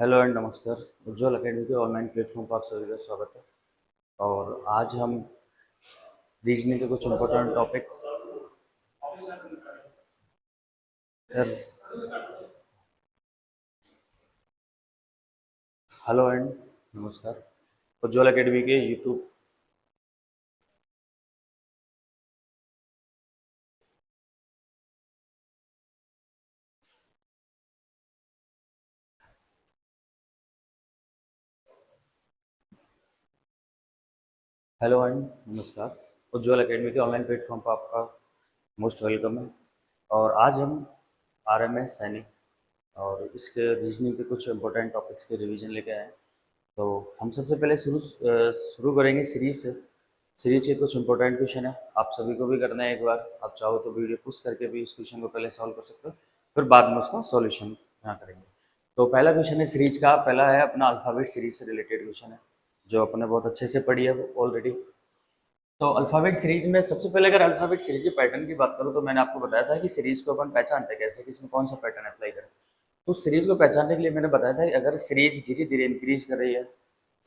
Hello and नमस्कार। उज्ज्वल academy के online platform पर आप सभी का स्वागत है। और आज हम रीजनिंग के कुछ इम्पोर्टेंट टॉपिक हेलो एंड नमस्कार। उज्ज्वल अकेडमी के यूट्यूब हेलो एंड नमस्कार। उज्ज्वल अकेडमी के ऑनलाइन प्लेटफॉर्म पर आपका मोस्ट वेलकम है। और आज हम आरएमएस सैनिक और इसके रीजनिंग के कुछ इम्पोर्टेंट टॉपिक्स के रिवीजन लेके आए हैं। तो हम सबसे पहले शुरू करेंगे सीरीज से। सीरीज के कुछ इंपॉर्टेंट क्वेश्चन है, आप सभी को भी करना है। एक बार आप चाहो तो वीडियो पुश करके भी उस क्वेश्चन को पहले सॉल्व कर सकते हो, फिर बाद में उसका सॉल्यूशन यहाँ करेंगे। तो पहला क्वेश्चन है सीरीज का, पहला है अपना अल्फ़ाबेट सीरीज से रिलेटेड क्वेश्चन है जो अपने बहुत अच्छे से पढ़ी है ऑलरेडी। तो अल्फ़ाबेट सीरीज में सबसे पहले अगर अल्फ़ाबेट सीरीज के पैटर्न की बात करूँ तो मैंने आपको बताया था कि सीरीज को अपन पहचानते हैं कैसे, कि इसमें कौन सा पैटर्न अप्लाई करें। तो सीरीज को पहचानने के लिए मैंने बताया था कि अगर सीरीज धीरे धीरे इंक्रीज कर रही है,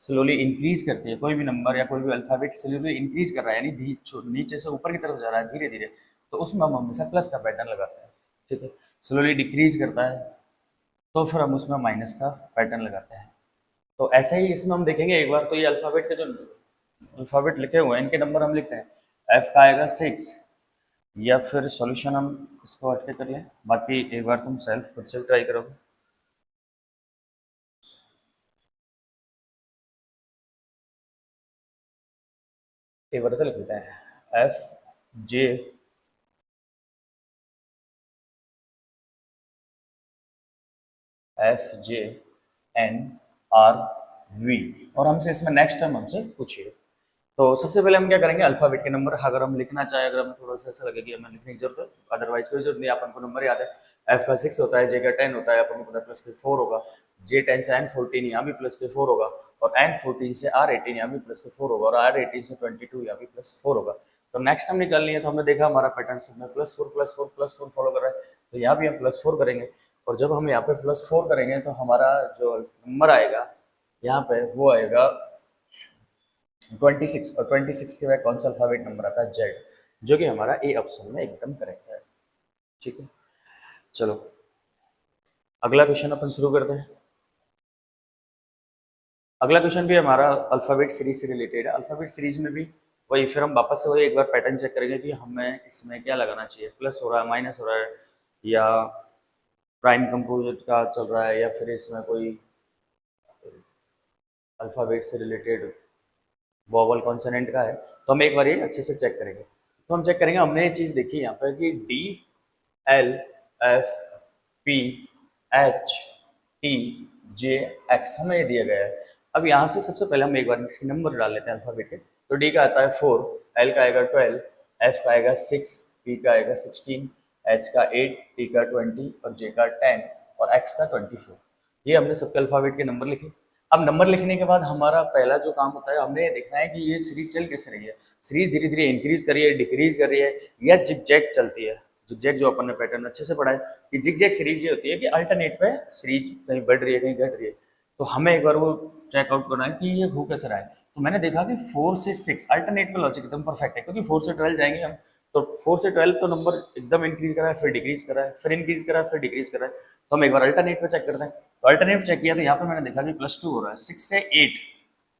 स्लोली इंक्रीज करती है, कोई भी नंबर या कोई भी अल्फ़ाबेट स्लोली इंक्रीज कर रहा है, यानी नीचे से ऊपर की तरफ जा रहा है धीरे धीरे, तो उसमें हम हमेशा प्लस का पैटर्न लगाते हैं। ठीक है। स्लोली डिक्रीज करता है तो फिर हम उसमें माइनस का पैटर्न लगाते हैं। तो ऐसे ही इसमें हम देखेंगे एक बार, तो ये अल्फ़ाबेट के जो अल्फ़ाबेट लिखे हुए हैं इनके नंबर हम लिखते हैं। एफ का आएगा 6, या फिर सॉल्यूशन हम इसको हट के कर लें, बाकी एक बार तुम सेल्फ खुद से ट्राई करोगे। एक बार तो लिख लेते हैं F J F J N R V, और हमसे इसमें नेक्स्ट टर्म हमसे पूछिए। तो सबसे पहले हम क्या करेंगे, अल्फाबेट के नंबर अगर हम लिखना चाहें, अगर हमें थोड़ा सा ऐसा लगे कि हमें लिखने की जरूरत है, अदरवाइज कोई जरूरत नहीं, अपन को नंबर याद है। एफ का 6 होता है, जे का 10 होता है, अपन को पता है प्लस के 4 होगा। जे 10 से एन 14 यहाँ भी प्लस के 4 होगा, और एन 14 से आर 18 यहाँ भी प्लस के 4 होगा, और आर 18 से 22 यहाँ भी प्लस 4 होगा। तो नेक्स्ट हम निकालनी है, तो हमने देखा हमारा पैटर्न में plus four plus four plus four follow कर रहा है, तो यहाँ भी हम प्लस 4 करेंगे। और जब हम यहाँ पे प्लस 4 करेंगे तो हमारा जो नंबर आएगा यहाँ पे वो आएगा 26, और 26 के बाद कौन सा अल्फाबेट नंबर आता है, जेड, जो कि हमारा ए ऑप्शन में एकदम करेक्ट है। ठीक है, चलो अगला क्वेश्चन अपन शुरू करते हैं। अगला क्वेश्चन भी हमारा अल्फाबेट सीरीज से रिलेटेड है। अल्फाबेट सीरीज में भी वही, फिर हम वापस से वही एक बार पैटर्न चेक करेंगे कि हमें इसमें क्या लगाना चाहिए, प्लस हो रहा है, माइनस हो रहा है, या प्राइम कंपोजिट का चल रहा है, या फिर इसमें कोई अल्फाबेट से रिलेटेड वॉवल कॉन्सोनेंट का है। तो हम एक बार ये अच्छे से चेक करेंगे। तो हम चेक करेंगे, हमने ये चीज़ देखी यहाँ पर कि D L F P H T J X हमें ये दिया गया है। अब यहाँ से सबसे पहले हम एक बार इसके नंबर डाल लेते हैं अल्फाबेट के। तो डी का आता है 4, एल का आएगा 12, एफ का आएगा 6, पी का आएगा 16, एच का 8, टी का 20, और जे का 10, और एक्स का 24। ये हमने सबके अल्फाबेट के नंबर लिखे। अब नंबर लिखने के बाद हमारा पहला जो काम होता है, हमने ये देखना है कि ये सीरीज चल कैसे रही है। सीरीज धीरे धीरे इंक्रीज कर रही है, डिक्रीज कर रही है, या जिगजैग चलती है। जिगजैग जो अपन ने पैटर्न अच्छे से पढ़ा है कि जिगजैग सीरीज ये होती है कि अल्टरनेट पे सीरीज कहीं बढ़ रही है कहीं घट रही है। तो हमें एक बार वो चेकआउट करना है कि ये हो कैसे रहा है। तो मैंने देखा कि 4 से 6 अल्टरनेट पे लॉजिक एकदम परफेक्ट है, क्योंकि 4 से 12 जाएंगे हम, तो 4 से 12 तो नंबर एकदम इंक्रीज कर रहा है, फिर डिक्रीज कर रहा है, फिर इंक्रीज कर रहा है, फिर डिक्रीज कर रहा है। तो हम एक बार अल्टरनेट पे चेक करते हैं। तो अल्टरनेट चेक किया तो यहाँ पे मैंने देखा कि +2 हो रहा है। 6 से 8,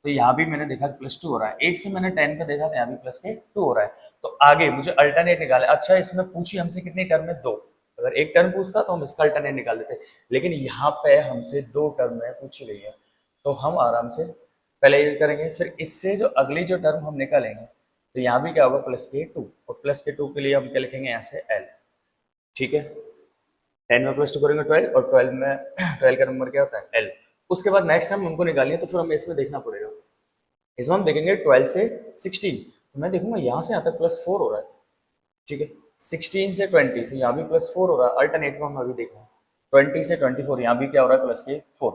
तो यहाँ भी मैंने देखा कि +2 हो रहा है। 8 से मैंने 10 पे देखा तो यहाँ भी प्लस के 2 हो रहा है। तो आगे मुझे अल्टरनेट निकाले। अच्छा, इसमें पूछी हमसे कितनी टर्म है, 2। अगर एक टर्म पूछता तो हम इसका अल्टरनेट निकाल देते, लेकिन यहाँ पे हमसे 2 टर्म में पूछी गई है। तो हम आराम से पहले ये करेंगे, फिर इससे जो अगली जो टर्म हम निकालेंगे, तो यहाँ भी क्या होगा, +2, और +2 के लिए हम क्या लिखेंगे यहाँ से एल। ठीक है, 10 में +2 करेंगे 12, और 12 में 12 का नंबर क्या होता है, एल। उसके बाद नेक्स्ट टाइम हमको निकालिए, तो फिर हमें इसमें देखना पड़ेगा। इसमें हम देखेंगे 12 से 16, तो मैं देखूंगा यहाँ से यहाँ तक +4 हो रहा है। ठीक है, 16 से 20, तो यहाँ भी +4 हो रहा है। अल्टरनेट में हम अभी देखा 20 से 24, यहाँ भी क्या हो रहा है, +4।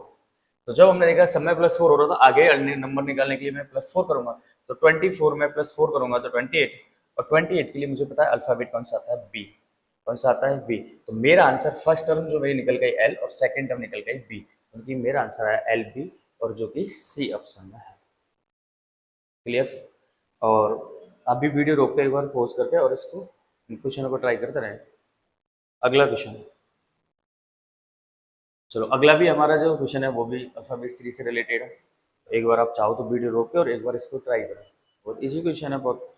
तो जब हमने देखा सब में +4 हो रहा था, आगे नंबर निकालने के लिए मैं +4 करूंगा, तो 24 में +4 करूंगा तो 28, और 28 के लिए मुझे पता है अल्फाबेट कौन सा आता है, बी। कौन सा आता है, बी। तो मेरा आंसर फर्स्ट टर्म जो मेरी निकल गई एल, और सेकंड टर्म निकल गई बी। उनकी मेरा आंसर है एल बी और जो कि सी ऑप्शन में है। क्लियर? और अभी वीडियो रोक के एक बार पॉज करके और इसको क्वेश्चन को ट्राई करते रहे। अगला क्वेश्चन, चलो अगला भी हमारा जो क्वेश्चन है वो भी अल्फाबेट सीरीज से रिलेटेड है। एक बार आप चाहो तो वीडियो रोक के और एक बार इसको ट्राई करें। बहुत इजी क्वेश्चन है, बहुत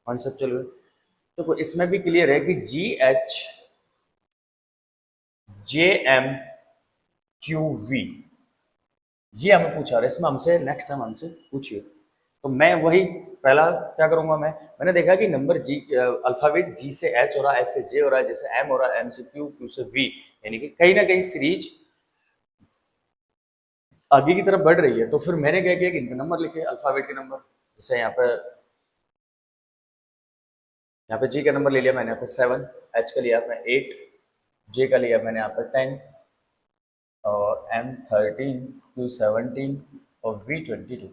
कॉन्सेप्चुअल है। तो इसमें भी क्लियर है कि G H J M Q V ये हमें पूछा रहा है, इसमें हमसे नेक्स्ट टाइम हमसे पूछिए। तो मैं वही पहला क्या करूंगा, मैंने देखा कि नंबर जी अल्फाबेट जी से एच हो रहा है, एच से जे हो रहा है, जैसे एम हो रहा है, एम से क्यू, क्यू से वी, यानी कि कहीं ना कहीं सीरीज आगे की तरफ बढ़ रही है। तो फिर मैंने क्या किया कि इनके नंबर लिखे, अल्फाबेट के नंबर। जैसे यहाँ पे जी का नंबर ले लिया मैंने यहाँ पे 7, एच का लिया मैंने 8, जे का लिया मैंने यहाँ पे 10 और एम 13, क्यू 17 और वी 22।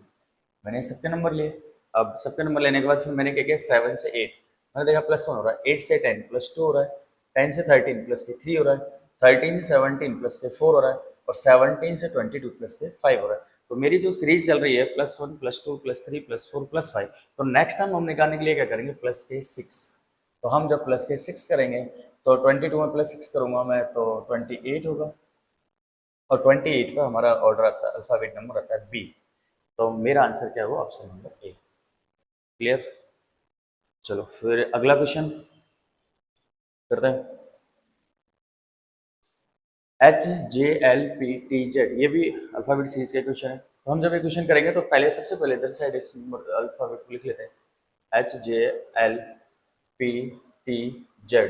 मैंने सबके नंबर लिए। अब सबके नंबर लेने के बाद फिर मैंने क्या किया, 7 से 8 मैंने देखा +1 हो रहा है, 8 से 10 +2 हो रहा है, 10 से 13 +3 हो रहा है, 13 से 17 +4 हो रहा है और 17 से 22 +5 हो रहा है। तो मेरी जो सीरीज चल रही है +1 +2 +3 +4 +5, तो नेक्स्ट टाइम हम निकालने के लिए क्या करेंगे, +6। तो हम जब +6 करेंगे तो 22 में +6 करूंगा मैं तो 28 होगा और 28 पे हमारा ऑर्डर आता है, अल्फाबेट नंबर आता है बी। तो मेरा आंसर क्या हुआ, ऑप्शन नंबर ए। क्लियर? चलो फिर अगला क्वेश्चन करते हैं। HJLPTZ ये भी अल्फाबेट सीरीज का क्वेश्चन है। तो हम जब ये क्वेश्चन करेंगे तो पहले सबसे पहले इधर साइड इस अल्फाबेट को लिख लेते हैं, HJLPTZ।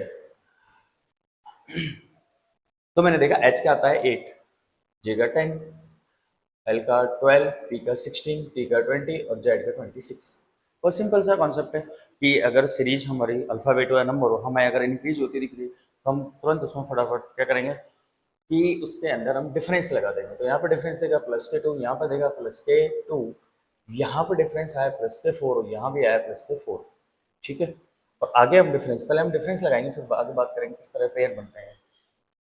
तो मैंने देखा एच का आता है 8, जे का 10, एल का 12, पी का 16, टी का 20 और जेड का 26। बहुत सिंपल सा कॉन्सेप्ट है कि अगर सीरीज हमारी अल्फाबेट या नंबर हो, हमें अगर इंक्रीज होती दिख रही है तो हम तुरंत उसमें फटाफट क्या करेंगे कि उसके अंदर हम डिफरेंस लगा देंगे। तो यहाँ पे डिफरेंस देगा +2, यहाँ पर देगा +2, यहाँ पे डिफरेंस आया +4 और यहाँ भी आया +4। ठीक है, और आगे हम डिफरेंस, पहले हम डिफरेंस लगाएंगे फिर आगे बात करेंगे किस तरह पेयर बनते हैं।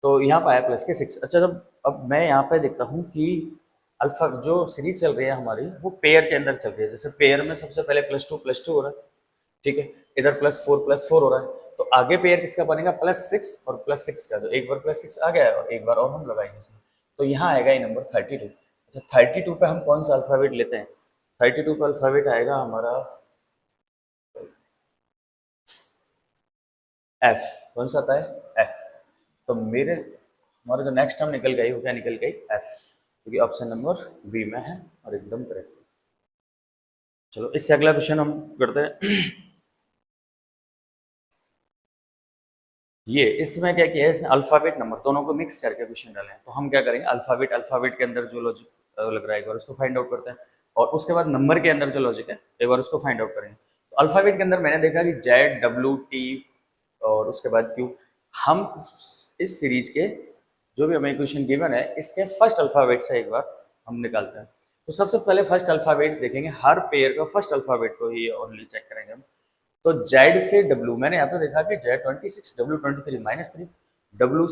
तो यहाँ पर आया +6। अच्छा, जब अब मैं यहाँ पे देखता हूँ कि अल्फा जो सीरीज चल रही है हमारी वो पेयर के अंदर चल रही है। जैसे पेयर में सबसे पहले +2 हो रहा है, ठीक है, इधर +4 हो रहा है, तो आगे पेयर किसका बनेगा, +6 और +6 का। जो एक बार +6 आ गया है और एक बार और हम लगाएंगे उसमें, तो यहाँ आएगा ये नंबर 32। अच्छा, 32 पे हम कौन सा अल्फाबेट लेते हैं, 32 पे अल्फाबेट आएगा हमारा एफ। कौन सा आता है, एफ। तो मेरे हमारा जो नेक्स्ट टर्म निकल गई वो क्या निकल गई, एफ, क्योंकि ऑप्शन नंबर बी में है और एकदम करेक्ट। चलो इससे अगला क्वेश्चन हम करते हैं। ये इसमें क्या किया है, इसने अल्फाबेट नंबर दोनों को मिक्स करके क्वेश्चन डाले हैं। तो हम क्या करेंगे, अल्फाबेट के अंदर जो लॉजिक लग रहा है एक बार उसको फाइंड आउट करते हैं और उसके बाद नंबर के अंदर जो लॉजिक है एक बार उसको फाइंड आउट करेंगे। तो अल्फाबेट के अंदर मैंने देखा कि जेड, डब्ल्यू, टी और उसके बाद क्यू। हम इस सीरीज के जो भी हमें क्वेश्चन गिवन है इसके फर्स्ट अल्फाबेट से एक बार हम निकालते हैं। तो सबसे पहले फर्स्ट अल्फाबेट देखेंगे, हर पेयर का फर्स्ट अल्फाबेट को ही ओनली चेक करेंगे हम। तो जेड से डब्ल्यू, मैंने यहाँ पे देखा कि जेड 26, डब्ल्यू 23, -3। डब्ल्यू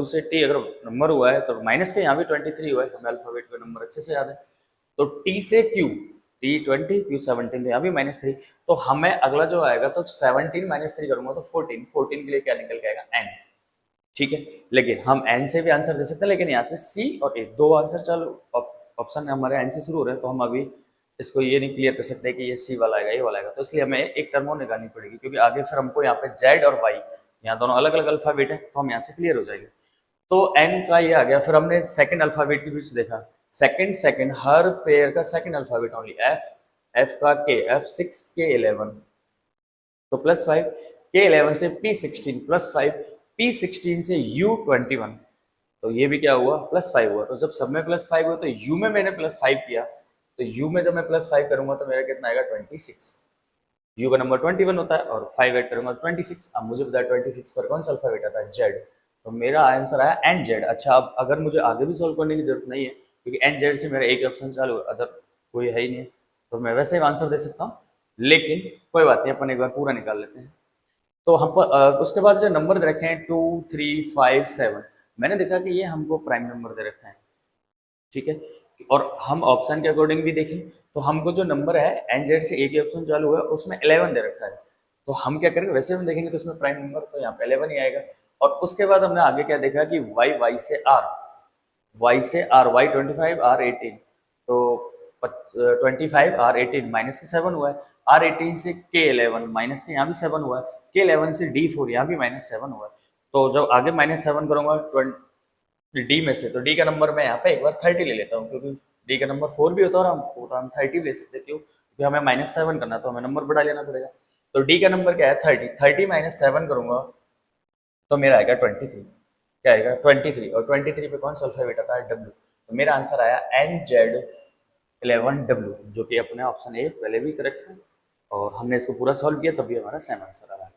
से टी, अगर नंबर हुआ है तो माइनस के यहाँ भी 23 हुआ है, हमें अल्फाबेट का नंबर अच्छे से याद है। तो टी से क्यू, टी 20, क्यू 17, तो यहाँ भी -3। तो हमें अगला जो आएगा तो 17 -3 करूंगा तो 14, 14 के लिए क्या निकल के आएगा, एन। ठीक है, लेकिन हम एन से भी आंसर दे सकते हैं, लेकिन यहाँ से सी और ए दो आंसर चालू ऑप्शन हमारे एन से शुरू हो रहे हैं, तो हम अभी इसको ये नहीं क्लियर कर सकते कि ये सी वाला आएगा ये वाला आएगा। तो इसलिए हमें एक टर्म और निकालनी पड़ेगी, क्योंकि आगे फिर हमको यहाँ पे जेड और वाई, यहाँ दोनों अलग अलग अल्फाबेट है, तो हम यहाँ से क्लियर हो जाएंगे। तो एन का ये आ गया। फिर हमने सेकंड अल्फाबेट के बीच देखा, सेकंड हर पेयर का second alphabet only F, F का के, F6 के 11 तो +5, के 11 से P16 +5, P16 से U21, तो ये भी क्या हुआ, +5 हुआ। तो जब सब में +5 हुआ तो U में मैंने +5 किया, तो U में जब मैं +5 करूंगा तो मेरा कितना आएगा, 26। U का नंबर 21 होता है और 5 ऐड करूंगा 26। अब मुझे बताया 26 पर कौन सा अल्फाबेट आता है, जेड। तो मेरा आंसर आया एन जेड। अच्छा, अब अगर मुझे आगे भी सॉल्व करने की जरूरत नहीं है, क्योंकि एन जेड से मेरा एक ऑप्शन चालू है, अदर कोई है ही नहीं, तो मैं वैसे ही आंसर दे सकता हूँ। लेकिन कोई बात नहीं, अपन एक बार पूरा निकाल लेते हैं। तो हम उसके बाद जो नंबर रखे हैं 2, 3, 5, 7, मैंने देखा कि ये हमको प्राइम नंबर दे रखा है, ठीक है। और हम ऑप्शन के अकॉर्डिंग भी देखें तो हमको जो नंबर है एन जेड से एक ही ऑप्शन चालू हुआ है उसमें 11 दे रखा है। तो हम क्या करेंगे, वैसे हम देखेंगे तो इसमें प्राइम नंबर तो यहाँ पे 11 ही आएगा। और उसके बाद हमने आगे क्या देखा कि वाई, वाई से आर, वाई 25, आर 18, तो 25 R 18 माइनस के 7 हुआ है, आर 18 से के 11 माइनस के यहाँ भी 7 हुआ है, के 11 से डी 4 यहाँ भी माइनस 7 हुआ है। तो जब आगे माइनस 7 करूंगा डी में से, तो डी का नंबर मैं यहाँ पे एक बार 30 ले लेता हूँ, क्योंकि डी का नंबर 4 भी होता है और हम 30 ले सकते, क्यों, क्योंकि हमें -7 करना है तो हमें नंबर बढ़ा लेना पड़ेगा। तो डी का नंबर क्या है 30, 30 माइनस 7 करूंगा तो मेरा आएगा 23, क्या आएगा 23, और 23 पे कौन सा अल्फाबेट आता है, डब्ल्यू। तो मेरा आंसर आया NZ11W, जो कि अपने ऑप्शन ए पहले भी करेक्ट है, और हमने इसको पूरा सॉल्व किया तब भी हमारा सेम आंसर आ रहा है।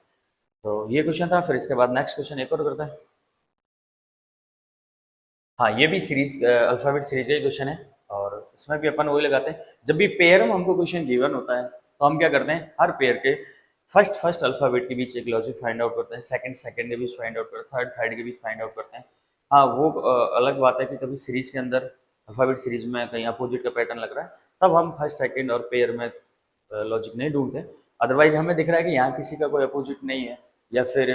तो ये क्वेश्चन था। फिर इसके बाद नेक्स्ट क्वेश्चन एक और करता है। हाँ, ये भी सीरीज अल्फाबेट सीरीज का क्वेश्चन है, और इसमें भी अपन वही लगाते हैं, जब भी पेयर में हमको क्वेश्चन गिवन होता है तो हम क्या करते हैं, हर पेयर के फर्स्ट अल्फाबेट के बीच एक लॉजिक फाइंड आउट करते हैं, सेकंड के बीच फाइंड आउट करते हैं, थर्ड के बीच फाइंड आउट करते हैं। हाँ, वो अलग बात है कि कभी सीरीज के अंदर, अल्फाबेट सीरीज में कहीं अपोजिट का पैटर्न लग रहा है, तब हम फर्स्ट सेकंड और पेयर में लॉजिक नहीं ढूंढते। अदरवाइज हमें दिख रहा है कि यहाँ किसी का कोई अपोजिट नहीं है, या फिर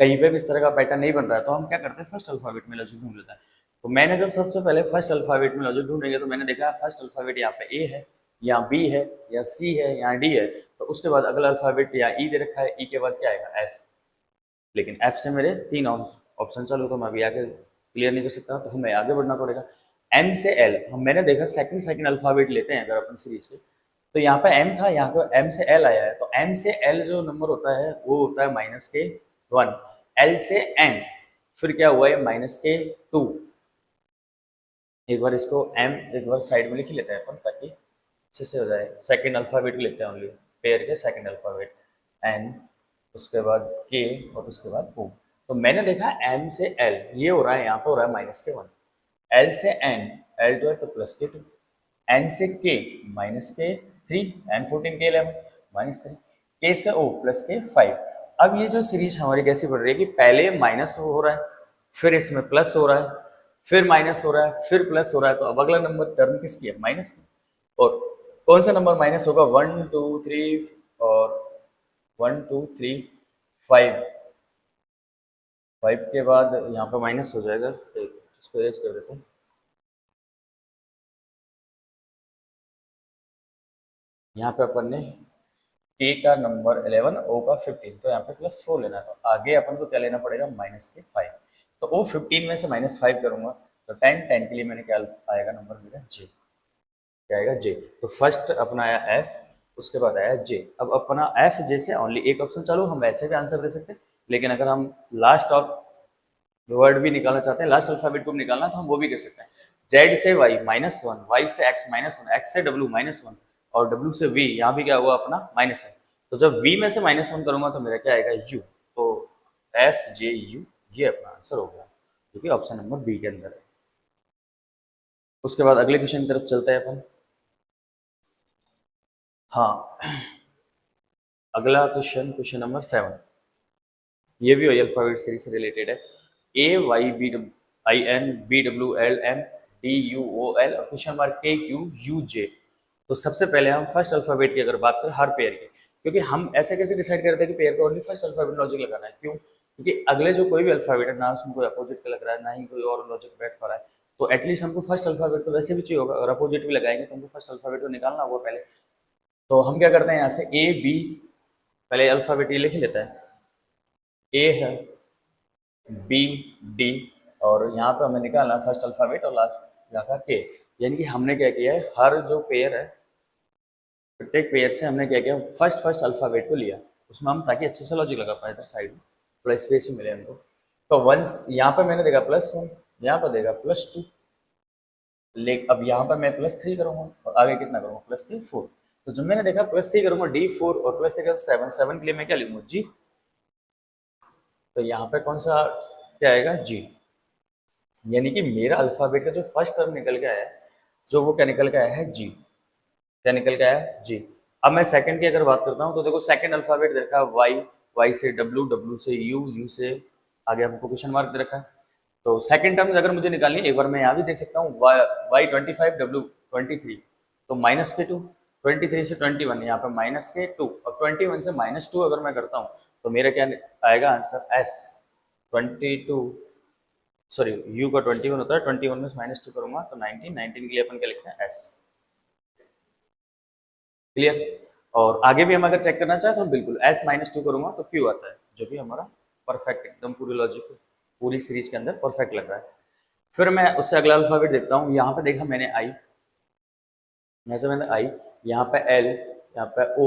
कहीं पे भी इस तरह का पैटर्न नहीं बन रहा है, तो हम क्या करते हैं, फर्स्ट अल्फाबेट में लॉजिक ढूंढ लेते हैं। तो मैंने जब सबसे पहले फर्स्ट अल्फाबेट में लॉजिक ढूंढेंगे तो मैंने देखा फर्स्ट अल्फाबेट यहाँ पे ए है, या बी है, या सी है, या डी है, तो उसके बाद अगला अल्फाबेट या ई दे रखा है, ई के बाद क्या आएगा, एफ। लेकिन एफ से मेरे 3 ऑप्शन चालू, तो मैं अभी आगे क्लियर नहीं कर सकता, तो हमें आगे बढ़ना पड़ेगा। एम से एल, हम मैंने देखा सेकंड अल्फाबेट लेते हैं अगर अपन सीरीज के, तो यहाँ पे एम था, यहाँ पे एम से एल आया है, तो एम से एल जो नंबर होता है वो होता है -1, एल से एन फिर क्या हुआ है -2। एक बार इसको एम एक बार साइड में लिख लेते हैं अपन, ताकि अच्छे से हो जाए। सेकंड अल्फाबेट लेते हैं ओनली, पेयर के सेकंड अल्फाबेट, एन, उसके बाद के, और उसके बाद ओ। तो मैंने देखा एम से एल ये हो रहा है, यहाँ पे हो रहा है -1, एल से एन, एल जो है तो +2, एन से के -3, एन 14 के 11 -3, के से ओ +5। अब ये जो सीरीज हमारी कैसी बढ़ रही है कि पहले माइनस हो रहा है, फिर इसमें प्लस हो रहा है, फिर माइनस हो रहा है, फिर प्लस हो रहा है, तो अब अगला नंबर टर्न किसकी है, माइनस की। और कौन सा नंबर माइनस होगा, 1 2 3 और 1 2 3 5, 5 के बाद यहाँ पर माइनस हो जाएगा, इसको इरेज कर देते हैं। यहाँ पे अपन ने के का नंबर 11, ओ का 15, तो यहाँ पे +4 लेना है, तो आगे अपन को क्या लेना पड़ेगा, -5। तो ओ 15 में से -5 करूंगा तो 10 के लिए मैंने क्या आएगा नंबर मेरा जे, क्या आएगा जे। तो फर्स्ट अपना आया एफ, उसके बाद आया जे। अब अपना एफ जे से ओनली एक ऑप्शन चालू, हम वैसे भी आंसर दे सकते हैं, लेकिन अगर हम लास्ट ऑफ वर्ड भी निकालना चाहते हैं, लास्ट अल्फाबेट को भी निकालना, तो हम वो भी कर सकते हैं। जेड से वाई -1, वाई से एक्स -1, एक्स से डब्ल्यू -1, और डब्ल्यू से वी, यहाँ भी क्या हुआ अपना -1। तो जब वी में से -1 करूंगा तो मेरा क्या आएगा, यू। तो एफ जे यू, ये अपना आंसर हो गया, क्योंकि ऑप्शन नंबर बी के अंदर है। उसके बाद अगले क्वेश्चन की तरफ चलते हैं अपन। हाँ, अगला क्वेश्चन नंबर 7, ये भी अल्फाबेट सीरीज से रिलेटेड है। AYBIN BWLM DUOL question mark KQUJ। तो सबसे पहले हम फर्स्ट अल्फाबेट की अगर बात करें हर पेयर की, क्योंकि हम ऐसे कैसे डिसाइड करते हैं कि पेयर का ओनली फर्स्ट अल्फाबेट लॉजिक लगाना है, क्यों, क्योंकि अगले जो कोई भी अल्फाबेट है ना उसमें कोई अपोजिट का लग रहा है, ना ही कोई और लॉजिक बैठ पा रहा है, तो एटलीस्ट हमको फर्स्ट अल्फाबेट तो वैसे भी चाहिए होगा, अगर अपोजिट भी लगाएंगे तो हमको फर्स्ट अल्फाबेट को निकालना होगा पहले। तो हम क्या करते हैं, यहाँ से ए बी, पहले अल्फाबेट ये लिख लेता है, ए है, बी, डी, और यहाँ पे हमें निकालना फर्स्ट अल्फाबेट और लास्ट यहाँ का के। यानी कि हमने क्या किया है, हर जो पेयर है, प्रत्येक पेयर से हमने क्या किया, फर्स्ट अल्फाबेट को लिया, उसमें हम ताकि अच्छे से लॉजिक लगा पाए, इधर साइड में थोड़ा स्पेस भी मिले हमको। तो वंस यहाँ पे मैंने देखा +1, यहाँ पर देखा +2, लेकिन अब यहाँ पर मैं +3 करूंगा, और आगे कितना करूंगा, +4। तो जब मैंने देखा +3 करूंगा D4, और +3 का 7 के लिए मैं क्या लिखूंगा, जी। तो यहाँ पे कौन सा क्या आएगा, जी। यानी कि मेरा अल्फाबेट का जो फर्स्ट टर्म निकल के आया है, जो वो क्या निकल के आया है, जी। क्या निकल के आया है, जी। अब मैं सेकंड की अगर बात करता हूँ तो देखो सेकंड अल्फाबेट देखा वाई, वाई से डब्ल्यू, डब्ल्यू से यू, यू से आगे हमको क्वेश्चन मार्क दे रखा है। तो सेकंड टर्म अगर मुझे निकालनी है, एक बार मैं यहाँ भी देख सकता हूँ, y25 w23, तो माइनस के 2, 23 से 21, यहाँ पे माइनस के 2, और 21 से -2 अगर मैं करता हूँ तो मेरा क्या आएगा आंसर, s 22, सॉरी u का 21 होता है, 21 में -2 करूंगा तो 19, 19 के लिए अपन क्या लिखते हैं s। क्लियर। और आगे भी हम अगर चेक करना चाहें तो हम बिल्कुल s-2 करूंगा तो q आता है, जो कि हमारा परफेक्ट, एकदम पूरी लॉजिक पूरी सीरीज के अंदर परफेक्ट लग रहा है। फिर मैं उससे अगला अल्फाबेट देखता हूँ। यहाँ पे देखा मैंने i, यहाँ से मैंने i, यहाँ पे l, यहाँ पे o,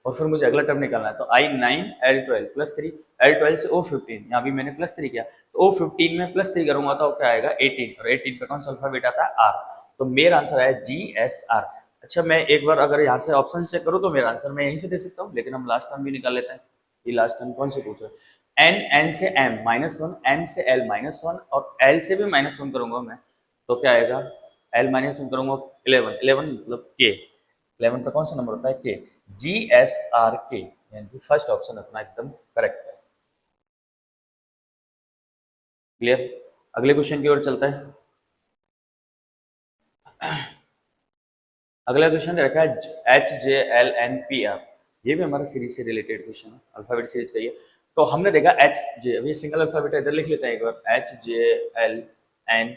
और फिर मुझे अगला टर्म निकालना है। तो i9 l12 प्लस 3, l12 से o15, यहाँ भी मैंने प्लस 3 किया, तो o15 में प्लस 3 करूंगा तो क्या आएगा 18, और 18 पे कौन सा अल्फाबेट आता है, r। तो मेरा आंसर है GSR। अच्छा, मैं एक बार अगर यहाँ से ऑप्शन चेक करूँ तो मेरा आंसर मैं यहीं से दे सकता हूँ, लेकिन हम लास्ट टर्म भी निकाल लेते हैं। ये लास्ट टर्म कौन से पूछ रहे हैं, n से m -1, m से l -1, और l से भी -1 करूंगा मैं तो क्या आएगा, l -1 करूंगा 11, 11 मतलब k, 11 पे कौन सा नंबर होता है, k, GSR k, यानी कि फर्स्ट ऑप्शन अपना एकदम करेक्ट है। क्लियर। अगले क्वेश्चन की ओर चलता है। अगला क्वेश्चन रखा है HJLNPR, ये भी हमारा सीरीज से रिलेटेड क्वेश्चन है, अल्फाबेट सीरीज का ये। तो हमने देखा HJ, अब ये सिंगल अल्फाबेट है, इधर लिख लेते हैं एक बार, HJLN,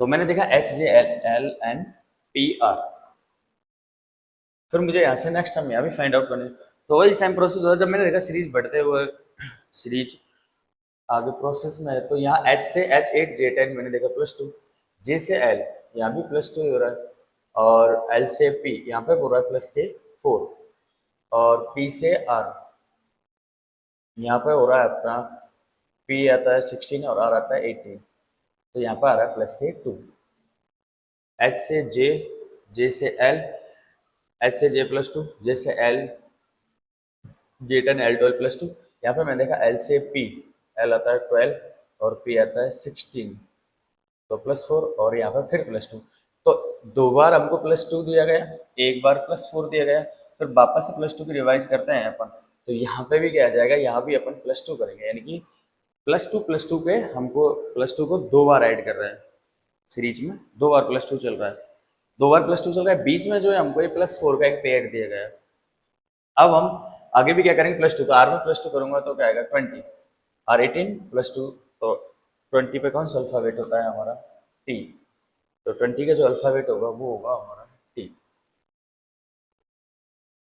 तो मैंने देखा HJLNPR। फिर मुझे यहाँ से नेक्स्ट टाइम यहाँ भी फाइंड आउट करने, तो वही सेम प्रोसेस होता है। जब मैंने देखा सीरीज बढ़ते हुए, सीरीज आगे प्रोसेस में है, तो यहाँ H से H8J10 मैंने देखा +2, J से L यहाँ भी +2 ही हो रहा है, और L से P यहाँ पे हो रहा है +4, और P से R यहाँ पे हो रहा है अपना, P आता है 16 और R आता है 18, तो यहाँ पे आ रहा है +2। H से J, J से L, H से J +2, J से L, J10 L12 +2, यहाँ पे मैंने देखा L से P, L आता है 12 और P आता है 16, तो +4, और यहाँ पर फिर +2, तो दो बार हमको +2 दिया गया, एक बार +4 दिया गया, फिर वापस से +2 की रिवाइज करते हैं अपन, तो यहाँ पे भी क्या आ जाएगा, यहाँ भी अपन +2 करेंगे, यानी कि +2 पे हमको +2 को दो बार ऐड कर रहे हैं, सीरीज में दो बार +2 चल रहा है, दो बार +2 चल रहा है, बीच में जो है हमको ये +4 का एक पेयर दिया गया है। अब हम आगे भी क्या करेंगे, +2, तो आर में +2 करूंगा तो क्या आएगा 20, और 18 +2, तो 20 पे कौन सा अल्फाबेट होता है हमारा, टी, तो 20 का जो अल्फाबेट होगा वो होगा हमारा टी।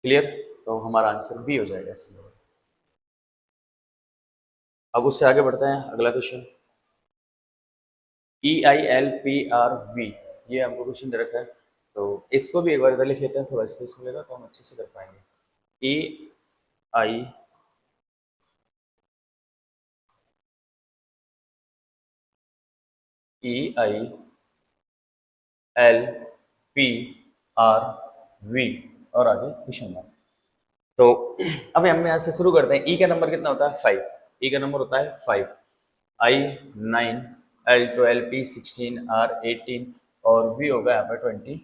क्लियर। तो हमारा आंसर बी हो जाएगा इसमें। अब उससे आगे बढ़ते हैं, अगला क्वेश्चन, EILPRV, ये हमको क्वेश्चन दे रखा है, तो इसको भी एक बार इधर लिख लेते हैं, थोड़ा स्पेस मिलेगा तो हम अच्छे से कर पाएंगे। EILPRV, और आगे क्वेश्चन मार्क। तो अब हम यहाँ से शुरू करते हैं। ई का नंबर कितना होता है, 5, ई का नंबर होता है 5, I9, L12, P16, R18, और V होगा यहाँ पर 22।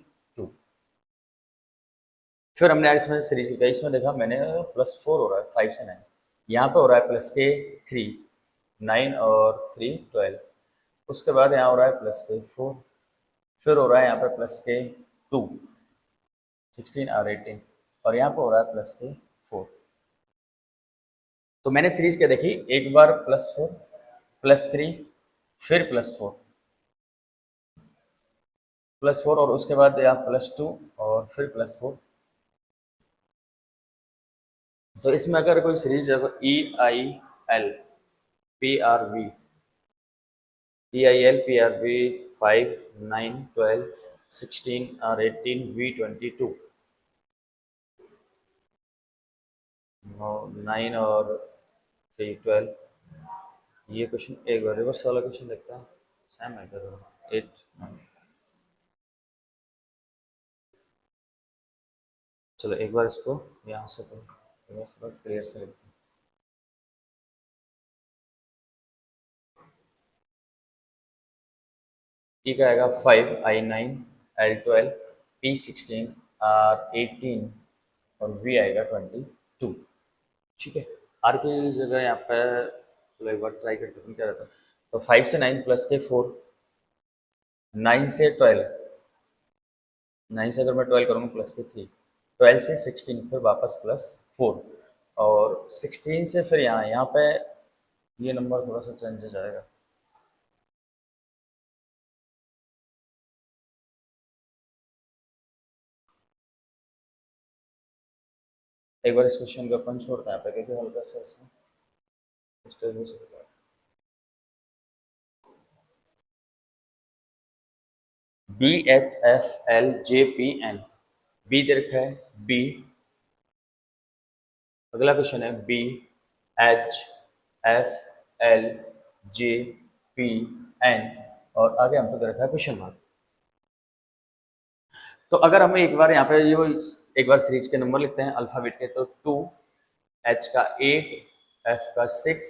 फिर हमने इसमें सीरीज का इसमें देखा मैंने +4 हो रहा है 5 से 9, यहाँ पे हो रहा है +3, 9 और 3 12, उसके बाद यहाँ हो रहा है +4, फिर हो रहा है यहाँ पे +2, 16 और 18, और यहाँ पे हो रहा है +4। तो मैंने सीरीज क्या देखी, एक बार +4, +3, फिर +4, और उसके बाद यहाँ +2 और फिर +4। तो इसमें अगर कोई सीरीज है, EILPRV, EILPRV 5, 9, 12, 16 और 18, V22, 9 और 3 12, ये क्वेश्चन एक बार रिवर्स वाला क्वेश्चन देखता है, सेम है क्या, 8, चलो एक बार इसको यहाँ से तो क्लियर से लिखते हैं। ई का आएगा 5, I9, L12, P16, R18 और V आएगा 22। ठीक है, आर की जगह यहाँ पे चलो एक बार ट्राई करते हैं क्या रहता है। तो 5 से 9 प्लस के 4, 9 से 12, 9 से अगर मैं 12 करूँगा प्लस के 3, 12 से 16 फिर वापस प्लस 4, और 16 से फिर यहाँ पे ये नंबर थोड़ा सा चेंज हो जाएगा। एक बार इस क्वेश्चन को अपन छोड़ते हैं यहाँ पे क्योंकि हल्का सा इसमें डिस्टर्ब हो सकता है। BHFLJPN, बी दे रखा है बी। अगला क्वेश्चन है BHFLJPN और आगे हमको दे रखा है क्वेश्चन मार्क। तो अगर हमें एक बार यहाँ पे ये एक बार सीरीज के नंबर लिखते हैं अल्फाबेट के, तो 2, H का 8, F का 6,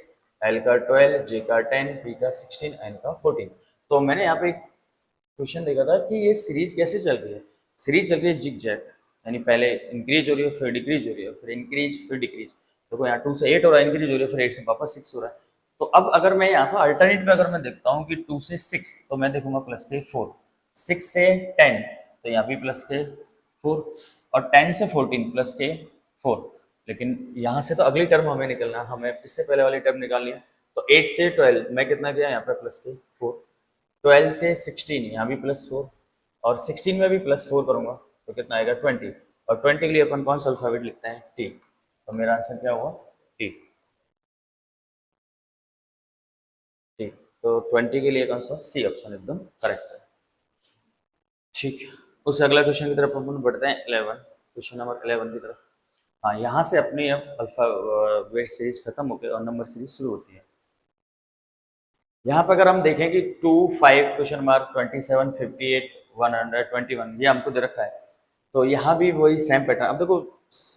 L का 12, J का 10, P का 16, N का 14। तो मैंने यहाँ पे एक क्वेश्चन देखा था कि ये सीरीज कैसे चल रही है। सीरीज चल रही है जिग जैग, यानी पहले इंक्रीज हो रही है फिर डिक्रीज हो रही है, फिर इंक्रीज फिर डिक्रीज। देखो यहाँ 2 से 8 हो रहा है, इंक्रीज हो रही है, फिर 8 से वापस 6 हो रहा है। तो अब अगर मैं यहाँ पर अल्टरनेट में अगर मैं देखता हूँ कि 2 से 6, तो मैं देखूंगा प्लस के 4, 6 से 10 तो यहाँ भी प्लस के 4, और 10 से 14 प्लस के 4। लेकिन यहाँ से तो अगली टर्म हमें निकलना, हमें इससे पहले वाली टर्म निकालनी है। तो 8 से 12 मैं कितना किया यहाँ पे प्लस के 4, 12 से 16 यहाँ भी प्लस 4, और 16 में भी प्लस 4 करूंगा तो कितना आएगा 20, और 20 के लिए अपन कौन सा अल्फाबेट लिखते हैं टी। तो मेरा आंसर क्या हुआ टी। ठीक, तो 20 के लिए कौन सा सी ऑप्शन एकदम करेक्ट है। ठीक है, उससे अगला क्वेश्चन की तरफ अपन बढ़ते हैं 11, क्वेश्चन नंबर 11 की तरफ। हाँ, यहाँ से अपनी अब अल्फाबेट सीरीज खत्म होकर और नंबर सीरीज शुरू होती है। यहाँ पर अगर हम देखें कि 2, 5 क्वेश्चन मार्क 27, 58, 121 ये हमको दे रखा है। तो यहाँ भी वही सेम पैटर्न। अब देखो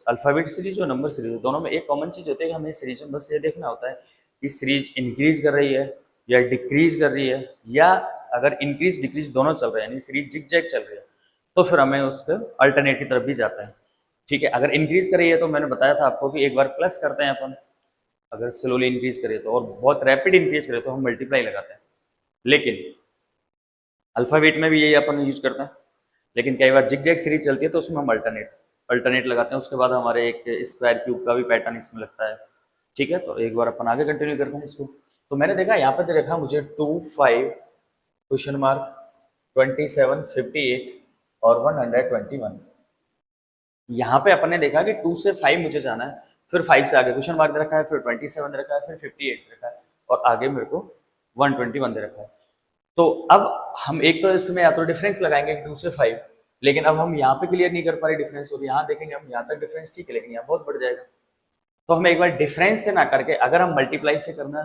अल्फाबेट सीरीज और नंबर सीरीज दोनों में एक कॉमन चीज होती है कि हमें सीरीज में बस ये देखना होता है कि सीरीज इंक्रीज कर रही है या डिक्रीज कर रही है, या अगर इंक्रीज डिक्रीज दोनों चल रहे हैं यानी सीरीज जिग जैग चल रही है, तो फिर हमें उसके अल्टरनेट की तरफ भी जाता है। ठीक है, अगर इंक्रीज कर रही है तो मैंने बताया था आपको कि एक बार प्लस करते हैं अपन, अगर स्लोली इंक्रीज करे तो, और बहुत रैपिड इंक्रीज करे तो हम मल्टीप्लाई लगाते हैं। लेकिन अल्फाबेट में भी यही अपन यूज करते हैं। लेकिन कई बार जिग जैग सीरीज चलती है तो उसमें हम अल्टरनेट लगाते हैं। उसके बाद हमारे एक स्क्वायर क्यूब का भी पैटर्न इसमें लगता है। ठीक है, तो एक बार अपन आगे कंटिन्यू करते हैं इसको। तो मैंने देखा यहाँ पे देखा मुझे 2, 5 क्वेश्चन मार्क 27, 58 और 121। यहाँ पे अपन ने देखा कि 2 से 5 मुझे जाना है, फिर 5 से आगे क्वेश्चन मार्क दे रखा है, फिर 27 दे रखा है, फिर 58 दे रखा है, और आगे मेरे को 121 दे रखा है। तो अब हम एक तो इसमें या तो डिफरेंस लगाएंगे 2 से 5, लेकिन अब हम यहाँ पे क्लियर नहीं कर पा रहे डिफरेंस, और यहाँ देखेंगे हम यहाँ तक डिफरेंस ठीक है लेकिन यहाँ बहुत बढ़ जाएगा। तो हम एक बार डिफरेंस से ना करके अगर हम मल्टीप्लाई से करना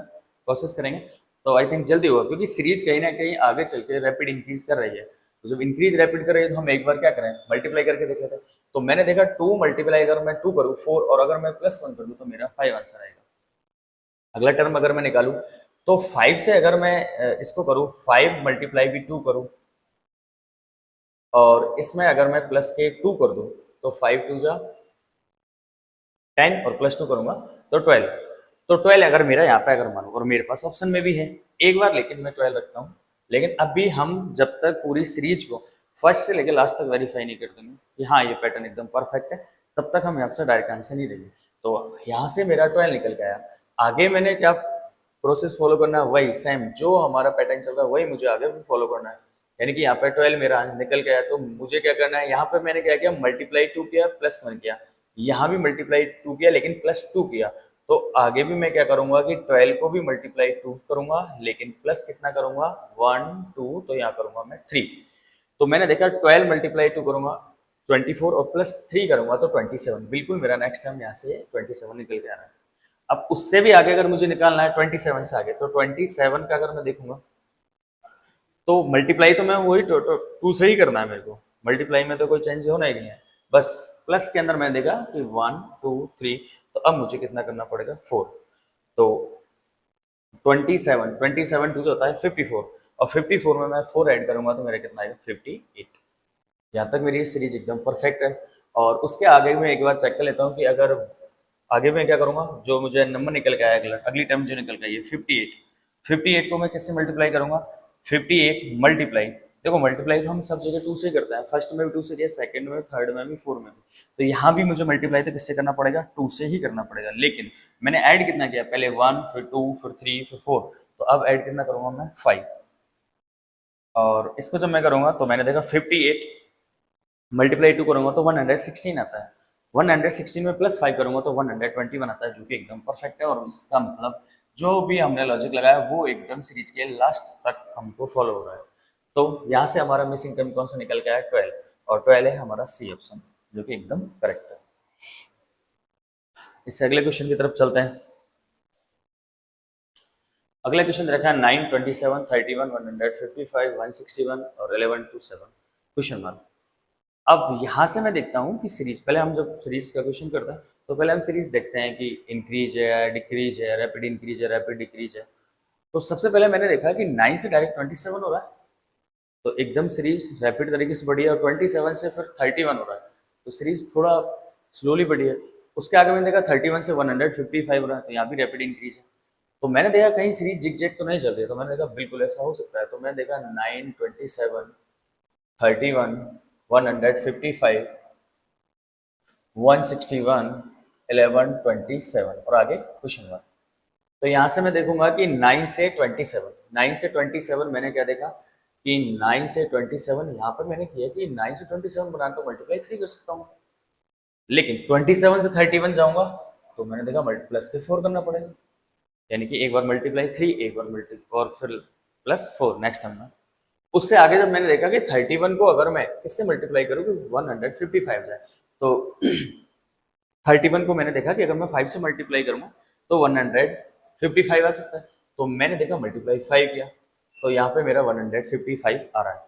कोशिश करेंगे तो आई थिंक जल्दी होगा, क्योंकि सीरीज कहीं ना कहीं आगे चल के रैपिड इंक्रीज कर रही है। तो जब इंक्रीज रैपिड कर रही है तो हम एक बार क्या करें मल्टीप्लाई करके देख लेते हैं। तो मैंने देखा 2 मल्टीप्लाई अगर मैं 2 करूँ 4, और अगर मैं +1 कर दूँ तो मेरा 5 आंसर आएगा। अगला टर्म अगर मैं निकालूं तो 5 से अगर मैं इसको करूँ 5 मल्टीप्लाई भी 2 करूँ, और इसमें अगर मैं प्लस के 2 कर दूं तो 5 2 जा 10 और +2 करूंगा तो 12। तो 12 अगर मेरा यहाँ पे अगर मानो, और मेरे पास ऑप्शन में भी है एक बार, लेकिन मैं 12 रखता हूँ। लेकिन अभी हम जब तक पूरी सीरीज को फर्स्ट से लेकर लास्ट तक वेरीफाई नहीं कर देंगे कि हाँ ये पैटर्न एकदम परफेक्ट है, तब तक हम यहाँ से डायरेक्ट आंसर नहीं देंगे। तो यहाँ से मेरा 12 निकल गया। आगे मैंने क्या प्रोसेस फॉलो करना है, वही सेम जो हमारा पैटर्न चल रहा है वही मुझे आगे भी फॉलो करना है। यानी कि यहाँ पे 12 मेरा आंसर निकल गया, तो मुझे क्या करना है, यहाँ पे मैंने क्या किया मल्टीप्लाई 2 किया +1 किया, यहाँ भी मल्टीप्लाई 2 किया लेकिन +2 किया। तो आगे भी मैं क्या करूंगा कि 12 को भी मल्टीप्लाई 2 करूंगा लेकिन प्लस कितना करूंगा 1 2, तो यहाँ करूंगा मैं 3। तो मैंने देखा 12 मल्टीप्लाई 2 करूंगा 24, और +3 करूंगा तो 27। बिल्कुल मेरा नेक्स्ट टाइम यहाँ से 27 निकल के आना है। अब उससे भी आगे अगर मुझे निकालना है 27 से आगे, तो 27 का अगर मैं देखूंगा तो मल्टीप्लाई तो मैं वही 2 से ही करना है मेरे को, मल्टीप्लाई में तो कोई चेंज होना ही नहीं है। बस प्लस के अंदर मैंने देखा कि 1 2 3, तो अब मुझे कितना करना पड़ेगा 4। तो 27 2 होता है 54, और 54 में मैं 4 ऐड करूंगा तो मेरा कितना आएगा 58। यहाँ तक मेरी सीरीज एकदम परफेक्ट है। और उसके आगे मैं एक बार चेक कर लेता हूँ कि अगर आगे मैं क्या करूँगा, जो मुझे नंबर निकल के आया अगली टर्म जो निकल के आई है 58, 58 को मैं किससे मल्टीप्लाई करूँगा, 58 मल्टीप्लाई, देखो मल्टीप्लाई तो हम सब जगह 2 से करते हैं, फर्स्ट में भी 2 से किया, सेकंड में, थर्ड में भी, फोर्थ में भी, तो यहाँ भी मुझे मल्टीप्लाई तो किससे करना पड़ेगा, 2 से ही करना पड़ेगा। लेकिन मैंने ऐड कितना किया, पहले 1 फिर 2 फिर 3 फिर 4, तो अब ऐड कितना करूँगा मैं 5। और इसको जब मैं करूँगा तो मैंने देखा 58 मल्टीप्लाई 2 करूँगा तो 116 आता है, 116 में प्लस 5 करूँगा तो 121 आता है, जो कि एकदम परफेक्ट है। और इसका मतलब जो भी हमने लॉजिक लगाया वो एकदम सीरीज के लास्ट तक हमको फॉलो हो रहा है। तो यहाँ से हमारा मिसिंग टर्म कौन सा निकल के आया, 12, और 12 है हमारा सी ऑप्शन, जो कि एकदम करेक्ट है। इससे अगले क्वेश्चन की तरफ चलते हैं। अगला क्वेश्चन रखा है 9, 27, 31, 155, 161 और 11 to 7 क्वेश्चन मार्क। अब यहाँ से मैं देखता हूँ कि सीरीज, पहले हम जब सीरीज का क्वेश्चन करते हैं तो पहले हम सीरीज देखते हैं कि इंक्रीज है, डिक्रीज है, रैपिड इंक्रीज है, रैपिड डिक्रीज है। तो सबसे पहले मैंने देखा कि 9 से डायरेक्ट 27 हो रहा है, तो एकदम सीरीज रैपिड तरीके से बढ़ी है, और 27 से फिर 31 हो रहा है, तो सीरीज थोड़ा स्लोली बढ़ी है। उसके आगे मैंने देखा 31 से 155 हो रहा है, तो यहाँ भी रैपिड इंक्रीज है। तो मैंने देखा कहीं सीरीज जिग जैग तो नहीं चल रही है, तो मैंने देखा बिल्कुल ऐसा हो सकता है, तो मैंने देखा 9, 27, 31, 155, 161, 11, 27 और आगे क्वेश्चन मार्क। तो यहाँ से मैं देखूंगा कि 9 से 27, 9 से 27 मैंने क्या देखा कि 9 से 27 यहाँ पर मैंने किया कि 9 से 27 बना तो मल्टीप्लाई 3 कर सकता हूँ, लेकिन 27 से 31 जाऊंगा तो मैंने देखा प्लस के 4 करना पड़ेगा, यानी कि एक बार मल्टीप्लाई 3, एक बार मल्टी और फिर प्लस 4 नेक्स्ट टर्म में। उससे आगे जब मैंने देखा कि 31 को अगर मैं किससे मल्टीप्लाई करूँ कि 155 जाए, तो 31 को मैंने देखा कि अगर मैं 5 से मल्टीप्लाई करूँगा तो 155 आ सकता है, तो मैंने देखा मल्टीप्लाई 5 किया, तो यहाँ पे मेरा 155 आ रहा है।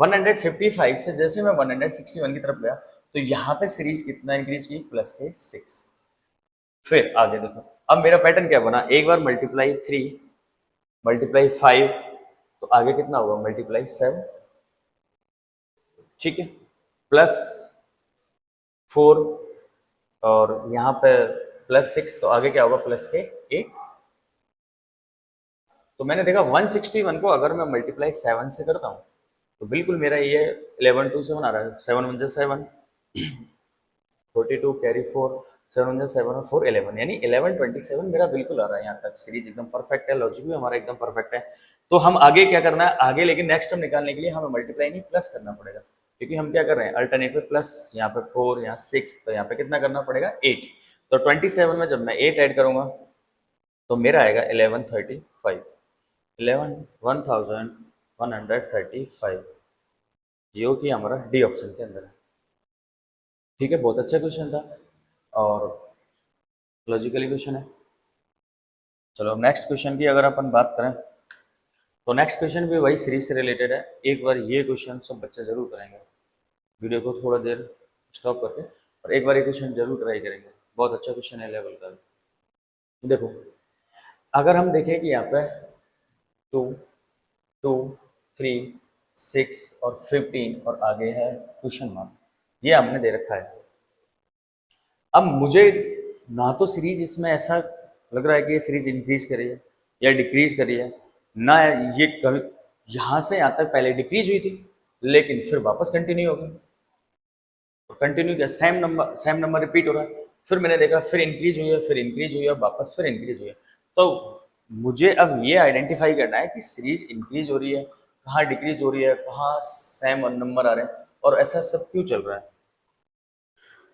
155 से जैसे मैं 161 की तरफ गया तो यहाँ पे सीरीज कितना इंक्रीज की, प्लस के 6। फिर आगे देखो, अब मेरा पैटर्न क्या बना, एक बार मल्टीप्लाई 3, मल्टीप्लाई 5, तो आगे कितना होगा, मल्टीप्लाई 7, ठीक है, प्लस 4, और यहाँ पे प्लस 6, तो आगे क्या होगा, प्लस के 8। तो मैंने देखा 161 को अगर मैं मल्टीप्लाई 7 से करता हूँ तो बिल्कुल मेरा ये 11 to 7 आ रहा है, 7 1 7, 42 कैरी 4, 7 1 7 और 4 11, यानी 1127 मेरा बिल्कुल आ रहा है। यहाँ तक सीरीज एकदम परफेक्ट है, लॉजिक भी हमारा एकदम परफेक्ट है। तो हम आगे क्या करना है, आगे लेकिन नेक्स्ट टर्म निकालने के लिए हमें मल्टीप्लाई नहीं प्लस करना पड़ेगा, क्योंकि हम क्या कर रहे हैं अल्टरनेटिव प्लस, यहाँ पे 4, यहाँ 6, तो यहाँ पे कितना करना पड़ेगा 8। तो 27 में जब मैं 8 ऐड करूंगा तो मेरा आएगा 1135, 1135, जो कि हमारा डी ऑप्शन के अंदर है। ठीक है, बहुत अच्छा क्वेश्चन था और लॉजिकली क्वेश्चन है। चलो नेक्स्ट क्वेश्चन की अगर अपन बात करें तो नेक्स्ट क्वेश्चन भी वही सीरीज से रिलेटेड है। एक बार ये क्वेश्चन सब बच्चे जरूर करेंगे, वीडियो को थोड़ा देर स्टॉप करके, और एक बार ये क्वेश्चन जरूर ट्राई करेंगे, बहुत अच्छा क्वेश्चन है लेवल का। देखो अगर हम देखें कि यहाँ पे 2, 2, 3, 6 और 15 और आगे है क्वेश्चन मार्क, ये हमने दे रखा है। अब मुझे ना तो सीरीज इसमें ऐसा लग रहा है कि ये सीरीज इंक्रीज कर रही है या डिक्रीज कर रही है, ना ये कभी यहाँ से यहाँ तक पहले डिक्रीज हुई थी लेकिन फिर वापस कंटिन्यू हो गई, और कंटिन्यू किया, सेम नंबर रिपीट हो रहा है, फिर मैंने देखा फिर इंक्रीज हुई है, फिर इंक्रीज हुई है, वापस फिर इंक्रीज हुई है। तो मुझे अब ये आइडेंटिफाई करना है कि सीरीज इंक्रीज हो रही है, कहाँ डिक्रीज हो रही है, कहाँ सेम नंबर आ रहे हैं, और ऐसा सब क्यों चल रहा है।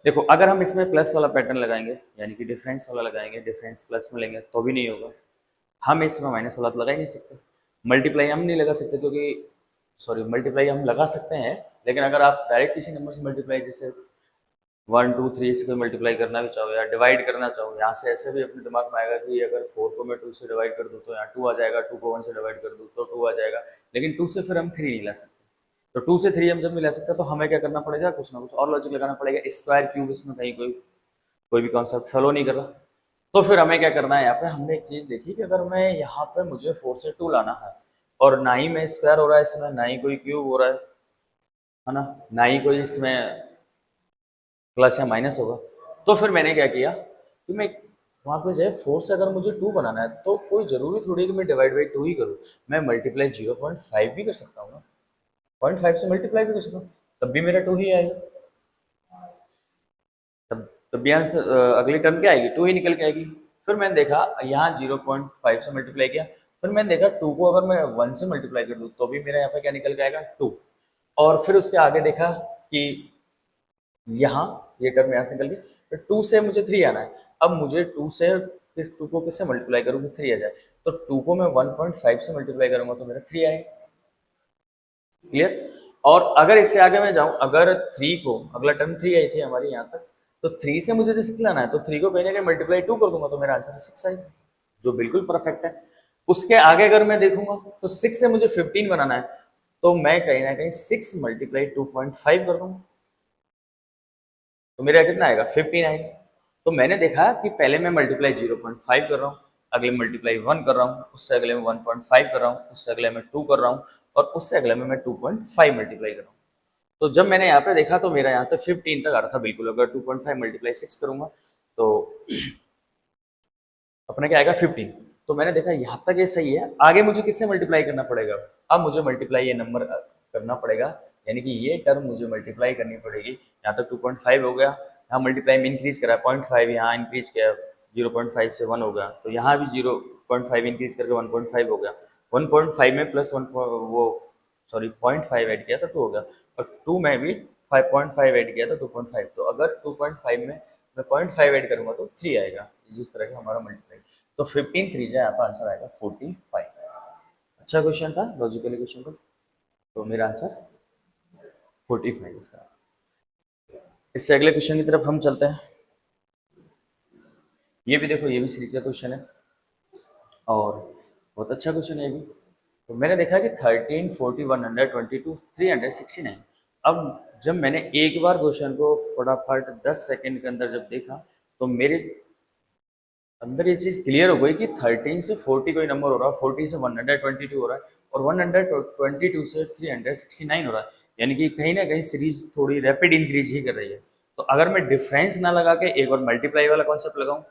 देखो अगर हम इसमें प्लस वाला पैटर्न लगाएंगे, यानी कि डिफरेंस वाला लगाएंगे, डिफरेंस प्लस में लेंगे तो भी नहीं होगा, हम इसमें माइनस वाला तो लगा ही नहीं सकते, मल्टीप्लाई हम नहीं लगा सकते, क्योंकि सॉरी मल्टीप्लाई हम लगा सकते हैं, लेकिन अगर आप डायरेक्ट किसी नंबर से मल्टीप्लाई, जैसे 1 2 3 से कोई मल्टीप्लाई करना भी चाहो या डिवाइड करना चाहो, यहाँ से ऐसे भी अपने दिमाग में आएगा कि अगर 4 को मैं 2 से डिवाइड कर दूँ तो यहाँ 2 आ जाएगा, 2 को 1 से डिवाइड कर दूँ तो 2 आ जाएगा, लेकिन 2 से फिर हम 3 नहीं ला सकते। तो 2 से 3 हम जब नहीं ला सकते तो हमें क्या करना पड़ेगा, कुछ ना कुछ और लॉजिक लगाना पड़ेगा, स्क्वायर क्यूब, इसमें कहीं कोई भी कॉन्सेप्ट फॉलो नहीं कर रहा। तो फिर हमें क्या करना है, यहाँ पे हमने एक चीज देखी कि अगर मैं यहाँ पे मुझे 4 से 2 लाना है और ना ही में स्क्वायर हो रहा है इसमें, ना ही कोई क्यूब हो रहा है, है ना ही कोई इसमें प्लस या माइनस होगा। तो फिर मैंने क्या किया कि मैं वहाँ पे जाए 4 से अगर मुझे 2 बनाना है तो कोई ज़रूरी थोड़ी है कि मैं डिवाइड बाई 2 ही करूँ, मैं मल्टीप्लाई 0.5 भी कर सकता हूँ ना, 0.5 से मल्टीप्लाई भी कर सकता हूँ, तब भी मेरा 2 ही आएगा। तब भी आंसर अगली टर्म क्या आएगी, 2 ही निकल के आएगी। फिर मैंने देखा यहाँ 0.5 से मल्टीप्लाई किया, फिर मैंने देखा 2 को अगर मैं 1 से मल्टीप्लाई कर दूँ तो भी मेरा यहाँ पे क्या निकल के आएगा 2। और फिर उसके आगे देखा कि यहाँ ये टर्म यहाँ से निकल गई, फिर 2 से मुझे 3 आना है। अब मुझे 2 से किस 2 को किससे मल्टीप्लाई करूँ कि 3 आ जाए, तो 2 को मैं 1.5 से मल्टीप्लाई करूंगा तो मेरा 3 आएगा। क्लियर। और अगर इससे आगे मैं जाऊं, अगर 3 को, अगला टर्म 3 आई थी हमारी यहाँ तक, तो 3 से मुझे 6 लाना है, तो 3 को कहीं ना कहीं मल्टीप्लाई 2 कर दूंगा तो मेरा आंसर 6 आएगा, जो बिल्कुल परफेक्ट है। उसके आगे अगर मैं देखूंगा तो 6 से मुझे 15 बनाना है, तो मैं कहीं ना कहीं 6 मल्टीप्लाई 2.5 कर दूंगा, तो मेरा कितना आएगा 15 आएगा। तो मैंने देखा कि पहले मैं मल्टीप्लाई 0.5 कर रहा हूँ, अगले मल्टीप्लाई 1 कर रहा हूँ, उससे अगले में 1.5 कर रहा हूँ, उससे अगले में 2 कर रहा हूँ, और उससे अगले में मैं 2.5 मल्टीप्लाई कर रहा हूँ। तो जब मैंने यहाँ पे देखा तो मेरा यहाँ तक 15 तक आ रहा था बिल्कुल। अगर 2.5 मल्टीप्लाई 6 करूंगा तो अपने क्या आएगा 15। तो मैंने देखा यहाँ तक ये सही है, आगे मुझे किससे मल्टीप्लाई करना पड़ेगा, अब मुझे मल्टीप्लाई ये नंबर करना पड़ेगा, यानी कि ये टर्म मुझे मल्टीप्लाई करनी पड़ेगी। यहाँ तक 2.5 हो गया, यहाँ मल्टीप्लाई में इंक्रीज करा 0.5, यहाँ इंक्रीज किया 0.5 से 1 हो गया, तो यहाँ भी 0.5 इंक्रीज करके 1.5 हो गया। 1.5 में प्लस 1 वो सॉरी 0.5 ऐड किया था 2 हो गया, और 2 में भी 5.5 ऐड किया था 2.5, तो अगर 2.5 में मैं 0.5 ऐड करूंगा तो 3 आएगा। जिस तरह का हमारा मल्टीप्लाई, तो 15 3 जाए, यहाँ पर आंसर आएगा 45। अच्छा क्वेश्चन था, लॉजिकली क्वेश्चन था, तो मेरा आंसर 45 इसका। इससे अगले क्वेश्चन की तरफ हम चलते हैं। ये भी देखो, ये भी सीरीज का क्वेश्चन है और बहुत अच्छा क्वेश्चन है ये भी। तो मैंने देखा कि 13, 40, 122, 369। अब जब मैंने एक बार क्वेश्चन को फटाफट 10 सेकंड के अंदर जब देखा तो मेरे अंदर ये चीज़ क्लियर हो गई कि 13 से 40 कोई नंबर हो रहा है, 40 से 122 हो रहा है, और 122 से 369 हो रहा है, यानी कि कहीं ना कहीं सीरीज थोड़ी रैपिड इंक्रीज ही कर रही है। तो अगर मैं डिफरेंस ना लगा के एक बार मल्टीप्लाई वाला कॉन्सेप्ट लगाऊं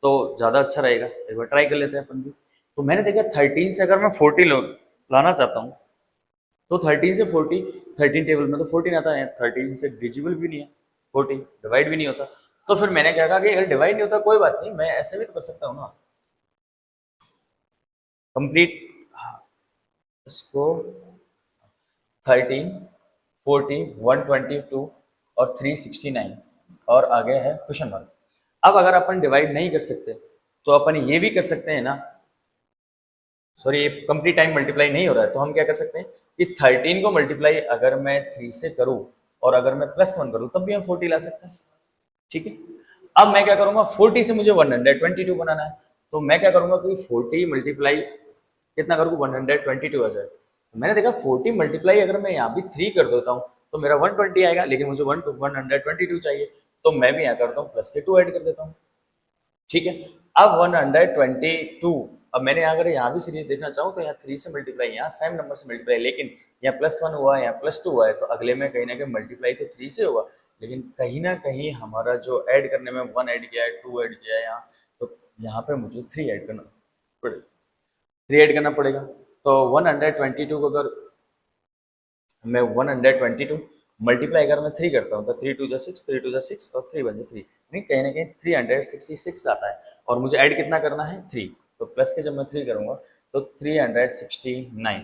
तो ज़्यादा अच्छा रहेगा। एक बार ट्राई कर लेते हैं अपन भी। तो मैंने देखा 13 से अगर मैं 40 लाना चाहता हूँ तो 13 से 40, 13 टेबल में तो 14 आता है, 13 से डिजिबल भी नहीं है, 40 डिवाइड भी नहीं होता। तो फिर मैंने क्या कहा कि अगर डिवाइड नहीं होता कोई बात नहीं, मैं ऐसे भी तो कर सकता हूँ ना, कंप्लीट इसको 13, 40, 122 और 369 और आगे है क्वेश्चन मार्क। अब अगर अपन डिवाइड नहीं कर सकते तो अपन ये भी कर सकते हैं ना, सॉरी ये कंप्लीट टाइम मल्टीप्लाई नहीं हो रहा है, तो हम क्या कर सकते हैं कि 13 को मल्टीप्लाई अगर मैं 3 से करूं और अगर मैं +1 करूं तब भी हम 40 ला सकते हैं। ठीक है। अब मैं क्या करूंगा, 40 से मुझे 122 बनाना है, तो मैं क्या करूंगा कि 40 मल्टीप्लाई कितना करूँ 122 आ जाए। तो मैंने देखा 40 मल्टीप्लाई अगर मैं यहाँ भी 3 कर देता हूँ तो मेरा 120 आएगा, लेकिन मुझे 122 चाहिए, तो मैं भी यहाँ करता हूँ प्लस के 2 ऐड कर देता हूँ। ठीक है। अब 122, अब मैंने अगर यहाँ भी सीरीज देखना चाहूँ तो यहाँ 3 से मल्टीप्लाई, यहाँ सेम नंबर से मल्टीप्लाई, लेकिन यहाँ +1 हुआ, यहाँ +2 हुआ है, तो अगले में कहीं ना कहीं मल्टीप्लाई तो 3 से होगा, लेकिन कहीं ना कहीं हमारा जो ऐड करने में 1 ऐड किया है, 2 ऐड किया है यहाँ, तो यहाँ पे मुझे 3 ऐड करना पड़ेगा, 3 ऐड करना पड़ेगा। तो 122 को अगर मैं 122 मल्टीप्लाई अगर मैं 3 करता हूँ तो 3 2 जा 6, 3 2 जा 6 और 3 1 जा 3, नहीं कहीं ना कहीं 366 आता है, और मुझे ऐड कितना करना है 3, तो प्लस के जब मैं 3 करूंगा तो 369,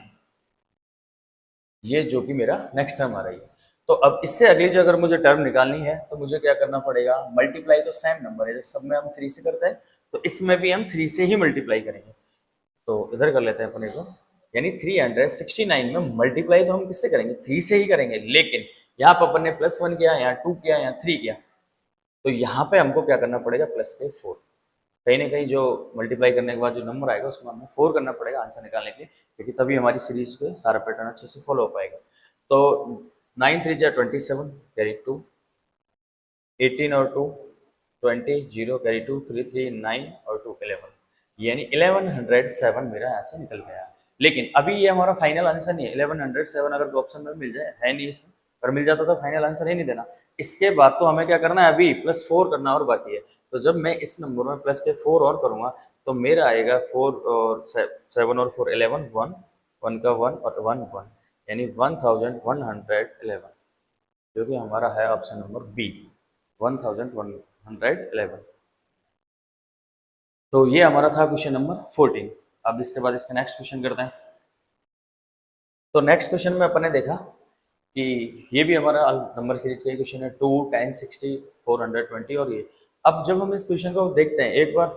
ये जो कि मेरा नेक्स्ट टर्म आ रही है। तो अब इससे अगली जो अगर मुझे टर्म निकालनी है तो मुझे क्या करना पड़ेगा, मल्टीप्लाई तो सेम नंबर है, जैसे सब में हम 3 से करते हैं तो इसमें भी हम 3 से ही मल्टीप्लाई करेंगे। तो इधर कर लेते हैं अपने को, यानी 369 में मल्टीप्लाई तो हम किससे करेंगे 3 से ही करेंगे, लेकिन यहाँ पर अपन ने +1 किया, यहाँ 2 किया, यहाँ 3 किया, तो यहाँ पे हमको क्या करना पड़ेगा प्लस के 4, कहीं ना कहीं जो मल्टीप्लाई करने के बाद जो नंबर आएगा उसको हमें 4 करना पड़ेगा आंसर निकालने के लिए, क्योंकि तभी हमारी सीरीज को सारा पैटर्न अच्छे से फॉलो हो पाएगा। तो 9 3 जा 27 कैरी 2, 18 और 2 20, 0 कैरी 2, 3 3 9 और 2 11, यानी 1107 मेरा ऐसे निकल गया। लेकिन अभी ये हमारा फाइनल आंसर नहीं है, 1107 अगर ऑप्शन में मिल जाए, है नहीं इसमें, अगर मिल जाता तो फाइनल आंसर ही नहीं देना। इसके बाद तो हमें क्या करना है, अभी +4 करना और बाकी है। तो जब मैं इस नंबर में प्लस के 4 और करूँगा तो मेरा आएगा 4 और 7 और 4 11, 1 का 1 और 1 1, यानी 1111, जो कि हमारा है ऑप्शन नंबर बी, 1111। तो ये हमारा था क्वेश्चन नंबर 14। अब इसके बाद इसका नेक्स्ट क्वेश्चन करते हैं। तो नेक्स्ट क्वेश्चन में अपन ने देखा कि ये भी हमारा नंबर सीरीज का क्वेश्चन है, 2 10 60 420। और ये अब जब हम इस क्वेश्चन को देखते हैं एक बार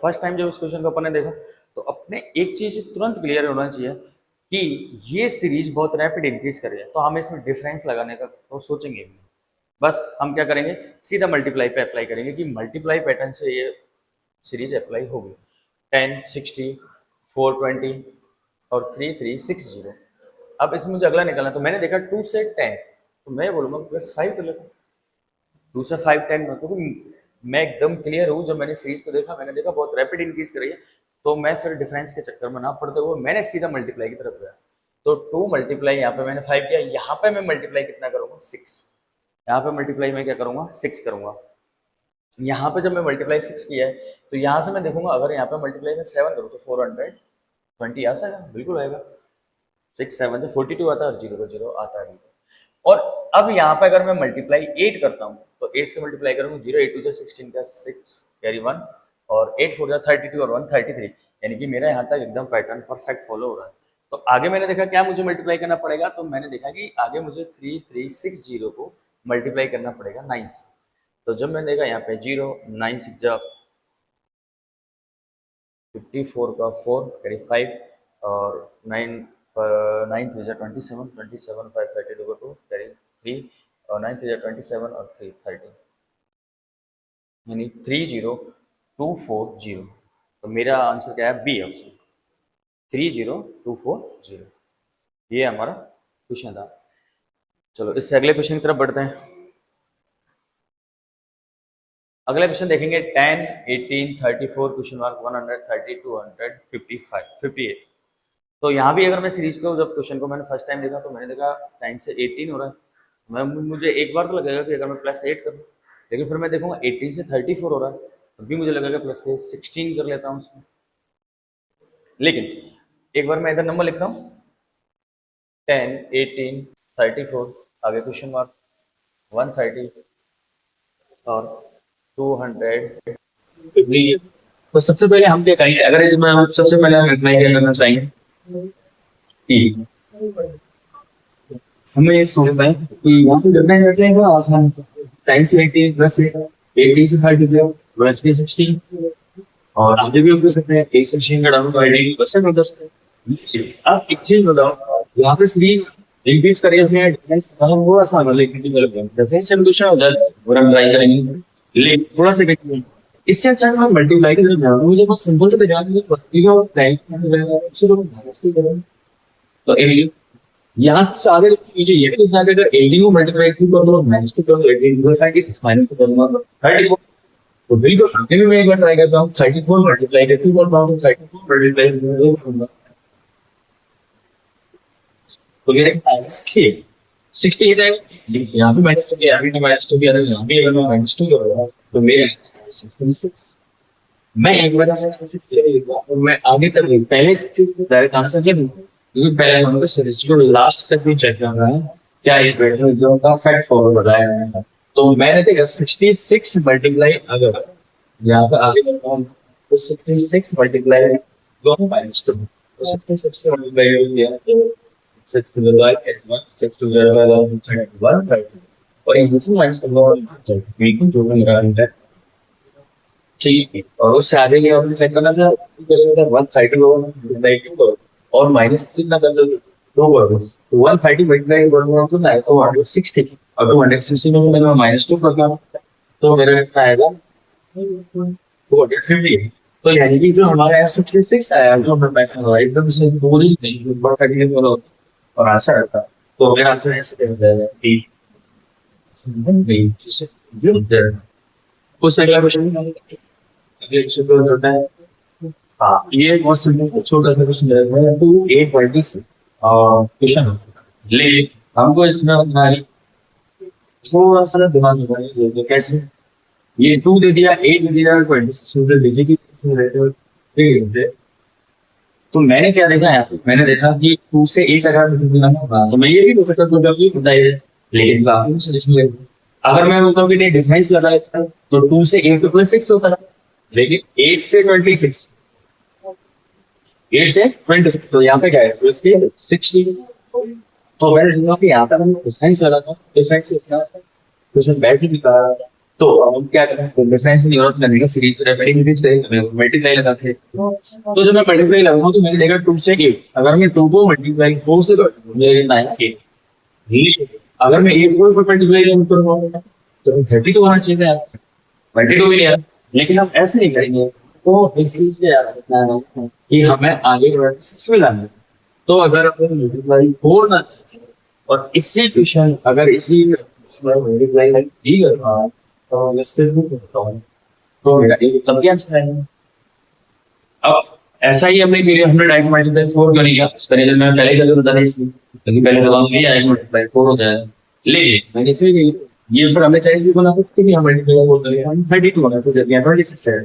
फर्स्ट टाइम जब इस क्वेश्चन को अपन ने देखा तो अपने एक चीज तुरंत क्लियर होना चाहिए कि ये सीरीज बहुत रैपिड इंक्रीज कर रही है, तो हम इसमें डिफरेंस लगाने का तो सोचेंगे भी नहीं। बस हम क्या करेंगे, सीधा मल्टीप्लाई पे अप्लाई करेंगे कि मल्टीप्लाई पैटर्न से ये सीरीज अप्लाई होगी। 10 60 420 और 3360। अब इसमें मुझे अगला निकालना, तो मैंने देखा 2 से 10, तो मैं बोलूँगा +5 कर लेता हूँ। 2 से 5 10 में, क्योंकि मैं एकदम क्लियर हूँ, जब मैंने सीरीज को देखा मैंने देखा बहुत रैपिड इंक्रीज कर रही है, तो मैं फिर डिफरेंस के चक्कर में ना पड़ते हुए मैंने सीधा मल्टीप्लाई की तरफ गया। तो 2 मल्टीप्लाई यहाँ पे मैंने 5 किया, यहाँ पे मैं मल्टीप्लाई कितना करूँगा 6, यहाँ पे मल्टीप्लाई मैं क्या करूँगा 6 करूँगा। यहाँ पे जब मैं मल्टीप्लाई 6 किया है तो यहाँ से मैं देखूंगा अगर यहाँ पे मल्टीप्लाई में 7 करूँ तो 420 आ जाएगा, बिल्कुल आएगा। 6 7 से 42 आता है और 0 का 0 आता है। और अब यहाँ पे अगर मैं मल्टीप्लाई 8 करता हूँ तो 8 से मल्टीप्लाई करूँगा, 0 8 2 16 का 6 कैरी 1 और 8 4 32 और 1 33, यानी कि मेरा यहाँ तक एकदम पैटर्न परफेक्ट फॉलो हो रहा है। तो आगे मैंने देखा क्या मुझे मल्टीप्लाई करना पड़ेगा, तो मैंने देखा कि आगे मुझे 3360 को मल्टीप्लाई करना पड़ेगा 9 से। तो जब मैंने देखा यहाँ पे 0 9 6 जा 54 का 4 कैरी 5 और 9 9 3 जा 27 27 5 32 का 2 कैरी 3 और 9 3 जा 27 और 3 30, यानी 30240। तो मेरा आंसर क्या है, बी ऑप्शन 30240। ये हमारा क्वेश्चन था। चलो इससे अगले क्वेश्चन की तरफ बढ़ते हैं। अगला क्वेश्चन देखेंगे 10 18 34 क्वेश्चन मार्क 130 255 58। तो यहाँ भी अगर मैं सीरीज को जब क्वेश्चन को मैंने फर्स्ट टाइम देखा तो मैंने देखा 10 से 18 हो रहा है। मुझे एक बार तो लगेगा कि अगर मैं +8 करूँ, लेकिन फिर मैं देखूंगा 18 से 34 हो रहा है, तब भी मुझे लगेगा प्लस के 16 कर लेता हूँ उसमें। लेकिन एक बार मैं इधर नंबर लिख रहा हूँ 10 18 34 आगे क्वेश्चन मार्क 130 और 200। तो सबसे पहले हम क्या करेंगे, अगर इसमें हम सबसे पहले हम अप्लाई क्या करना चाहेंगे कि हमें ये सोचना है कि यहाँ पे करना है आसान 10 से 18 प्लस 80 से 32 प्लस 16 और आगे भी हम कर सकते हैं 8 से 16 का डाउन 18 बस कर सकते हैं। अब एक चीज बताओ, यहाँ पे सीरीज इंक्रीज करें अपने डिफरेंस वो आसान है, लेकिन डिफरेंस से क्वेश्चन हो जाए और हम ट्राई करेंगे, लेकिन थोड़ा सा देखिए इससे अच्छा मैं मल्टीप्लाई कर रहा हूँ, मुझे बहुत सिंपल से बजाने तो यहाँ से आगे मुझे ये भी दिखा अगर 18 को मल्टीप्लाई कर दो -2 कर दो 18 को है कि 6 माइनस कर दूंगा 34, तो बिल्कुल आगे भी मैं एक बार ट्राई करता हूँ 34 मल्टीप्लाई करके बोल रहा हूँ 34 मल्टीप्लाई करूंगा तो ये 68 है। यहाँ पे -2 किया, अभी -2 किया, यहाँ भी अगर मैं -2 करूंगा तो मेरे 66। मैं एक बार 66 और मैं आगे तक पहले डायरेक्ट आंसर क्या दूंगा, क्योंकि पहले हमको सीरीज को लास्ट तक भी चेक करना है क्या एक जो का फैक्ट फॉरवर्ड बताया है। तो मैंने देखा 66 मल्टीप्लाई अगर यहाँ पे आगे बढ़ता हूँ तो 66 मल्टीप्लाई दोनों -2 तो 66 मल्टीप्लाई किया 6 to the right at 1 6 to the right 1 और इनसे माइनस करना बिल्कुल जो मेरा है ठीक है। और उससे आगे के हमने चेक करना था कैसे था 130 होगा 92 और माइनस कितना कर दो 2 कर दो तो 130 मल्टीप्लाई करूंगा तो 160 और 260 में मैं -2 करता हूँ तो मेरा कितना आएगा 250। तो यानी कि जो हमारा यहाँ 66 आया जो मैं एकदम से दूर ही नहीं बड़ा कठिन वाला और आंसर आता तो मेरा आंसर ऐसे हो जाएगा डी। कुछ अगला क्वेश्चन अगले क्वेश्चन को जोड़ना है। हाँ ये बहुत सिंपल छोटा सा क्वेश्चन है 2 8 20 क्वेश्चन लेकिन हमको इसमें हमारी थोड़ा सा दिमाग लगाइए, जो कैसे ये 2 दे दिया, 8 दे दिया, 26 दे दी थी, तो मैंने क्या देखा यहाँ पे, मैंने देखा कि 2 से 8 अगर तो मैं ये भी बोल सकता हूँ कि बताइए, लेकिन बाकी सजेशन ले, अगर मैं बोलता हूँ कि नहीं डिफरेंस लगा लेता हूँ, तो 2 से 8 तो प्लस 6 होता है, लेकिन 8 से 26, 8 से 26, तो यहाँ पे क्या है प्लस 60, तो मैंने देखा कि यहाँ पे मैंने डिफरेंस लगा था, डिफरेंस इतना तो उसमें बैठ नहीं पा रहा, तो हम क्या करें, तो डिफरेंस नहीं होता करने का सीरीज रेपेटिंग इंक्रीज करेंगे, मल्टीप्लाई लगाते हैं, तो जब मैं मल्टीप्लाई लगाऊंगा तो मैंने देखा 2 से 8, अगर मैं 2 को मल्टीप्लाई 4 से करूं मुझे कितना आएगा 8, अगर मैं 8 को मल्टीप्लाई करूंगा तो 32 होना चाहिए यार, 32 भी नहीं है, लेकिन हम ऐसे नहीं करेंगे, तो एक चीज याद रखना है कि हमें आगे 26 में लाना है, तो अगर अपन मल्टीप्लाई 4 ना करें, और इसी क्वेश्चन अगर इसी मल्टीप्लाई भी करना है तो इससे भी करता हूँ, तो मेरा एक तब भी आंसर आएगा। अब ऐसा ही हमने वीडियो हमने डायरेक्ट मल्टीप्लाई 4 क्यों नहीं किया, इसका रीजन मैं पहले ही बता इसलिए, क्योंकि पहले दबाव नहीं आएगा मल्टीप्लाई 4 हो जाएगा, लेकिन मैंने इसलिए ये फिर हमें चाहिए भी बना सकते कि हम मल्टीप्लाई 4 करें, हम 32 बना तो जब 26 है,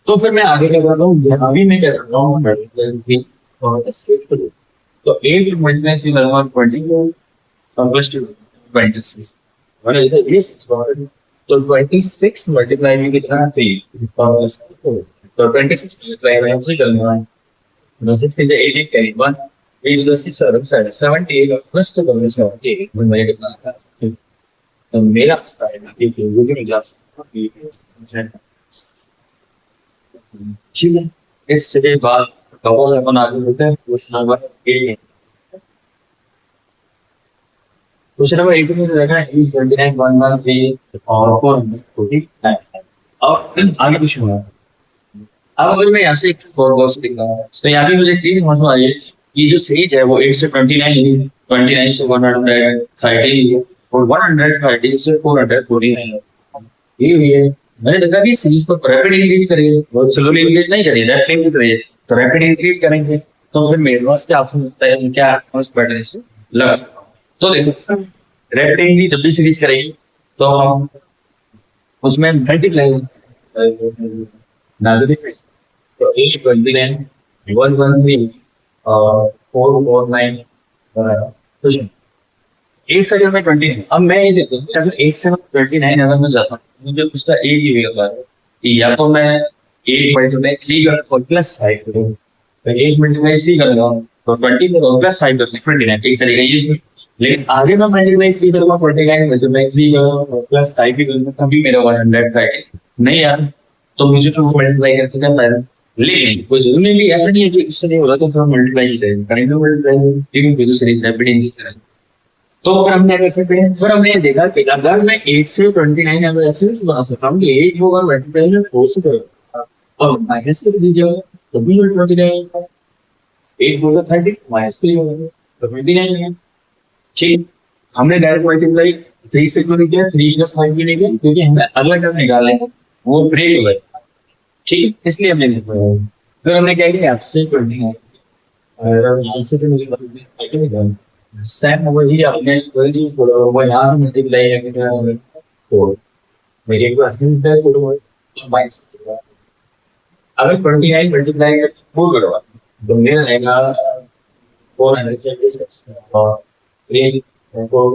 तो फिर मैं आगे क्या कर रहा हूँ, यहाँ भी मैं क्या कर रहा हूँ मल्टीप्लाई और एस्केप करूँ, तो 8 मल्टीप्लाई 3 करूँगा 20 और प्लस 2 26, और इधर ये 6 तो 26 मल्टीप्लाई में कितना 3 और तो 26 मल्टीप्लाई में 3 करना है, तो 6 से 8 करें 1 8 to 6 और 78 और प्लस 2 करने से 78 में मेरे कितना आता है, तो मेरा स्टाइल है कि जो भी क्लास ठीक है। इसके बाद कॉमर्स अपन आगे बढ़ते हैं, क्वेश्चन नंबर 8, क्वेश्चन नंबर 8 में देखा है 29 113 और 449, अब आगे कुछ हुआ, अब अगर मैं यहाँ से एक और गौर से देखता हूँ तो यहाँ पे मुझे एक चीज समझ में आई है, ये जो सीरीज है वो 8 से 29 29 से 130 और 130 से 449 ये हुई है। मैंने देखा कि सीरीज को रैपिड इंक्रीज करिए और स्लोली इंक्रीज नहीं करिए, रैपिड इंक्रीज करिए, तो रैपिड इंक्रीज करेंगे तो फिर मेरे पास क्या ऑप्शन होता है, क्या पैटर्न इससे लगा सकता हूँ, तो देखो रैपिड इंक्रीज जब भी सीरीज करेंगे तो हम उसमें मल्टीप्लाई तो 829 113 और 449 कुछ एक से अगर मैं 29, अब मैं ये देखता हूँ अगर 8 से 29 अगर मैं जाता हूँ मुझे उसका एक ही होगा कि या तो मैं 8 मल्टीप्लाई 3 कर प्लस 5 करूँ, तो 8 मल्टीप्लाई 3 करूँगा तो 20 करूँगा प्लस 5 करूँगा 29 एक तरीका ये, लेकिन आगे मैं मल्टीप्लाई 3 करूँगा 49 मल्टीप्लाई 3 करूँगा प्लस 5 भी करूँगा तभी मेरा 100 नहीं यार, तो मुझे तो मल्टीप्लाई करके क्या फायदा, लेकिन कोई जरूरी नहीं ऐसा नहीं है कि इससे नहीं होगा तो फिर मल्टीप्लाई ही करेंगे मल्टीप्लाई लेकिन सीरीज रैपिड इंक्रीज करेंगे, तो फिर हम क्या कर सकते हैं, फिर हमने देखा कि अगर मैं 8 से 29 अगर ऐसे भी बना सकता हूँ कि 8 होगा मल्टीप्लाई में 4 से करेगा और माइनस कर दीजिएगा तो भी 29 8 होगा 30 माइनस 3 होगा तो 29 है, ठीक। हमने डायरेक्ट मल्टीप्लाई 3 से क्यों नहीं किया, 3 प्लस 5 भी नहीं किया क्योंकि हमें अलग अलग निकालना है, वो ब्रेक हो गए, ठीक, इसलिए हमने फिर हमने क्या किया आपसे 29 और यहाँ से तो मुझे सेम वही आपने वो यहाँ मल्टीप्लाई तो मेरे पास है तो माइनस अगर 29 मल्टीप्लाई 4 करो तो मेरा रहेगा 400 और 3 4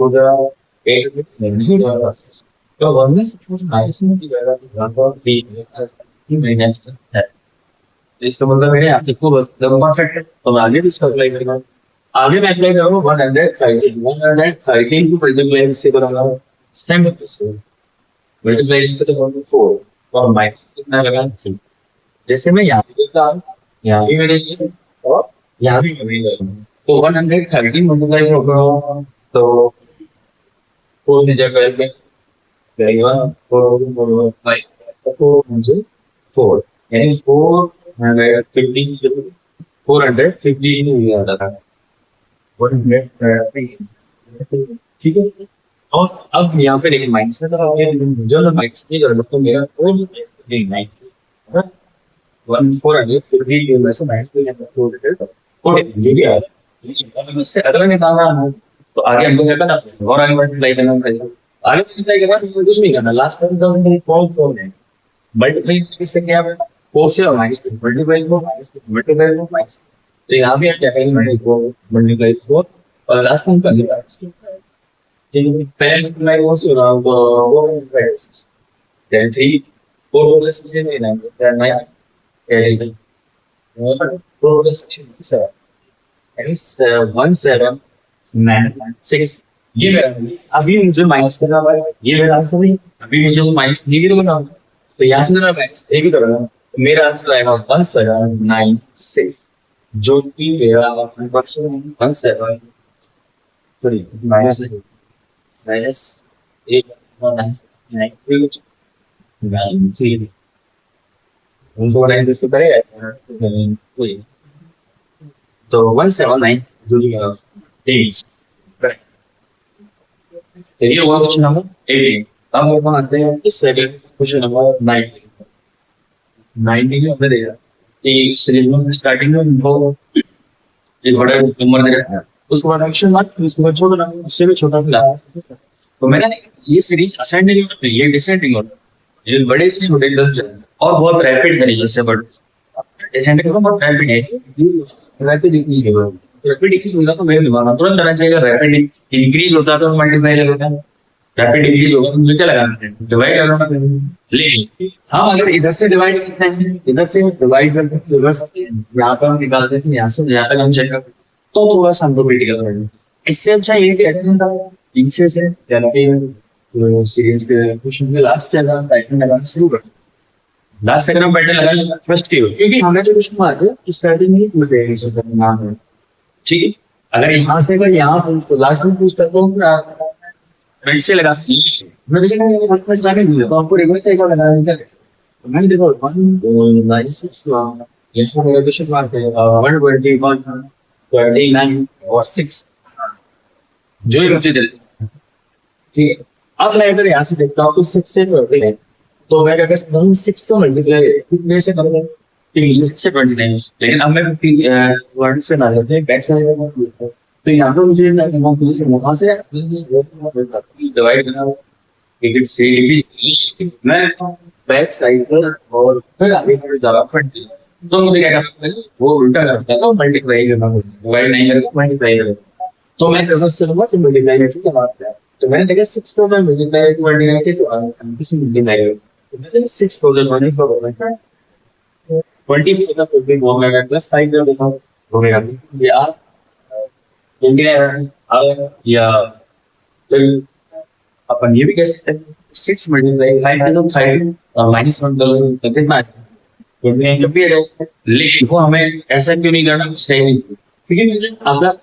तो 1 में सपोज माइनस में भी जाएगा तो 3 माइनस है, इसका मतलब है आप देखो परफेक्ट है, तो मैं आगे भी इसका अप्लाई करूंगा, आगे मैं अप्लाई करूंगा 113 को मल्टीप्लाई से करूंगा सेम मल्टीप्लाई से तो 4 और माइनस कितना लगा 3, जैसे मैं यहाँ पे देखता हूँ यहाँ भी मैंने लिया और यहाँ भी मैंने लिया, तो 113 मल्टीप्लाई करो तो 4 की जगह पे जाएगा 4 मुझे 4 यानी 450 हो जाता था 100, ठीक है। और अब यहाँ पे लेकिन माइनस से जो मैं माइनस नहीं कर तो मेरा 450 में से माइनस इससे अगला निकालना है तो आगे हमको क्या करना और आगे मल्टीप्लाई करना पड़ेगा। आगे मल्टीप्लाई करना तो कुछ नहीं करना, लास्ट टाइम तो हमने फॉर्म है मल्टीप्लाई किससे किया है, 4 से और माइनस 2 मल्टीप्लाई को माइनस 2 मल्टीप्लाई को माइनस, तो यहाँ भी हम क्या करेंगे मल्टीप्लाई 4 और लास्ट टाइम कर दिया ठीक है। पहले मल्टीप्लाई वो से रहा तो 4 मल्टीप्लाई 3 4 प्लस 6 में 9 9 4 प्लस 6 7 1 7 9 6 ये मेरा अभी मुझे माइनस करना है, ये मेरा आंसर नहीं, अभी मुझे माइनस दी भी बनाना, तो यहाँ से मैं माइनस ए भी करूँगा, तो मेरा आंसर आएगा 1796 जो कि मेरा ऑप्शन 17 सॉरी माइनस माइनस 8 उनको लाइन से करेगा तो 179 जो कि 8 ये हुआ क्वेश्चन नंबर 18। अब हम आते हैं कि सेकंड क्वेश्चन नंबर 19 में हमने देखा कि सीरीज में स्टार्टिंग में वो एक बड़ा नंबर दे रखा है, उसके बाद क्वेश्चन मार्क, उसके बाद छोटा नंबर, उससे भी छोटा क्लास। तो मैंने ये सीरीज असेंडिंग ऑर्डर नहीं, ये डिसेंडिंग ऑर्डर, ये बड़े से छोटे तरफ चल और बहुत रैपिड तरीके से बढ़ डिसेंडिंग ऑर्डर बहुत रैपिड है, रैपिड इंक्रीज होगा, रैपिड इंक्रीज होगा तो मेरे दिमाग में तुरंत आना चाहिए रैपिड इंक्रीज होता तो मल्टीप्लाई होता है, रैपिड इंक्रीज होगा तो मुझे क्या लगाना है डिवाइड करना। लेकिन हम अगर इधर से डिवाइड करते हैं, इधर से डिवाइड करते हैं, रिवर्स यहाँ पर हम निकालते हैं, यहाँ से यहाँ तक हम चेक करते हैं तो थोड़ा सा हमको क्रिटिकल है। इससे अच्छा ये कि पीछे से यानी कि सीरीज के क्वेश्चन के लास्ट से अगर पैटर्न लगाना शुरू कर, लास्ट से अगर हम पैटर्न लगाएंगे फर्स्ट की, क्योंकि हमें जो क्वेश्चन मार्क है स्टार्टिंग में पूछ देंगे इस नाम है ठीक है। अगर यहाँ से अगर यहाँ पूछ लास्ट में पूछता तो राइट से लगा मैं देखिए फर्स्ट में जाके दिया तो आपको रिवर्स से एक बार लगाना है। तो मैंने देखो 196 यहाँ मेरा क्वेश्चन मार्क है 121 29 और 6 जो ही मुझे दे ठीक है। अब मैं अगर यहाँ से देखता हूँ तो 6 से 29 तो मैं क्या कर सकता हूँ 6 तो मल्टीप्लाई कितने से करूँगा ठीक है 6 से 29, लेकिन अब मैं 1 से ना लेते हैं बैक साइड तो यहाँ पर मुझे वहाँ से डिवाइड करना एक से मैं बैक साइड पर और फिर आगे पर ज़्यादा फट तो मुझे क्या करना है वो उल्टा करता है तो मल्टीप्लाई करना डिवाइड नहीं करेगा मल्टीप्लाई करेगा, तो मैं रिवर्स चलूंगा तो मल्टीप्लाई कैसे करना है। तो मैंने देखा 6 को मैं मल्टीप्लाई टू मल्टीप्लाई के तो किसी मल्टीप्लाई तो मैंने 6 को मल्टीप्लाई कर 24 का फिर भी वो मैं प्लस 5 कर देता हूँ हो गया ये 29 या फिर अपन ये भी कह सकते हैं 6 मल्टीप्लाई 5 तो 30 और -1 तो कितना लेकिन वो हमें ऐसा क्यों नहीं करना कुछ सही नहीं, क्योंकि मुझे अगर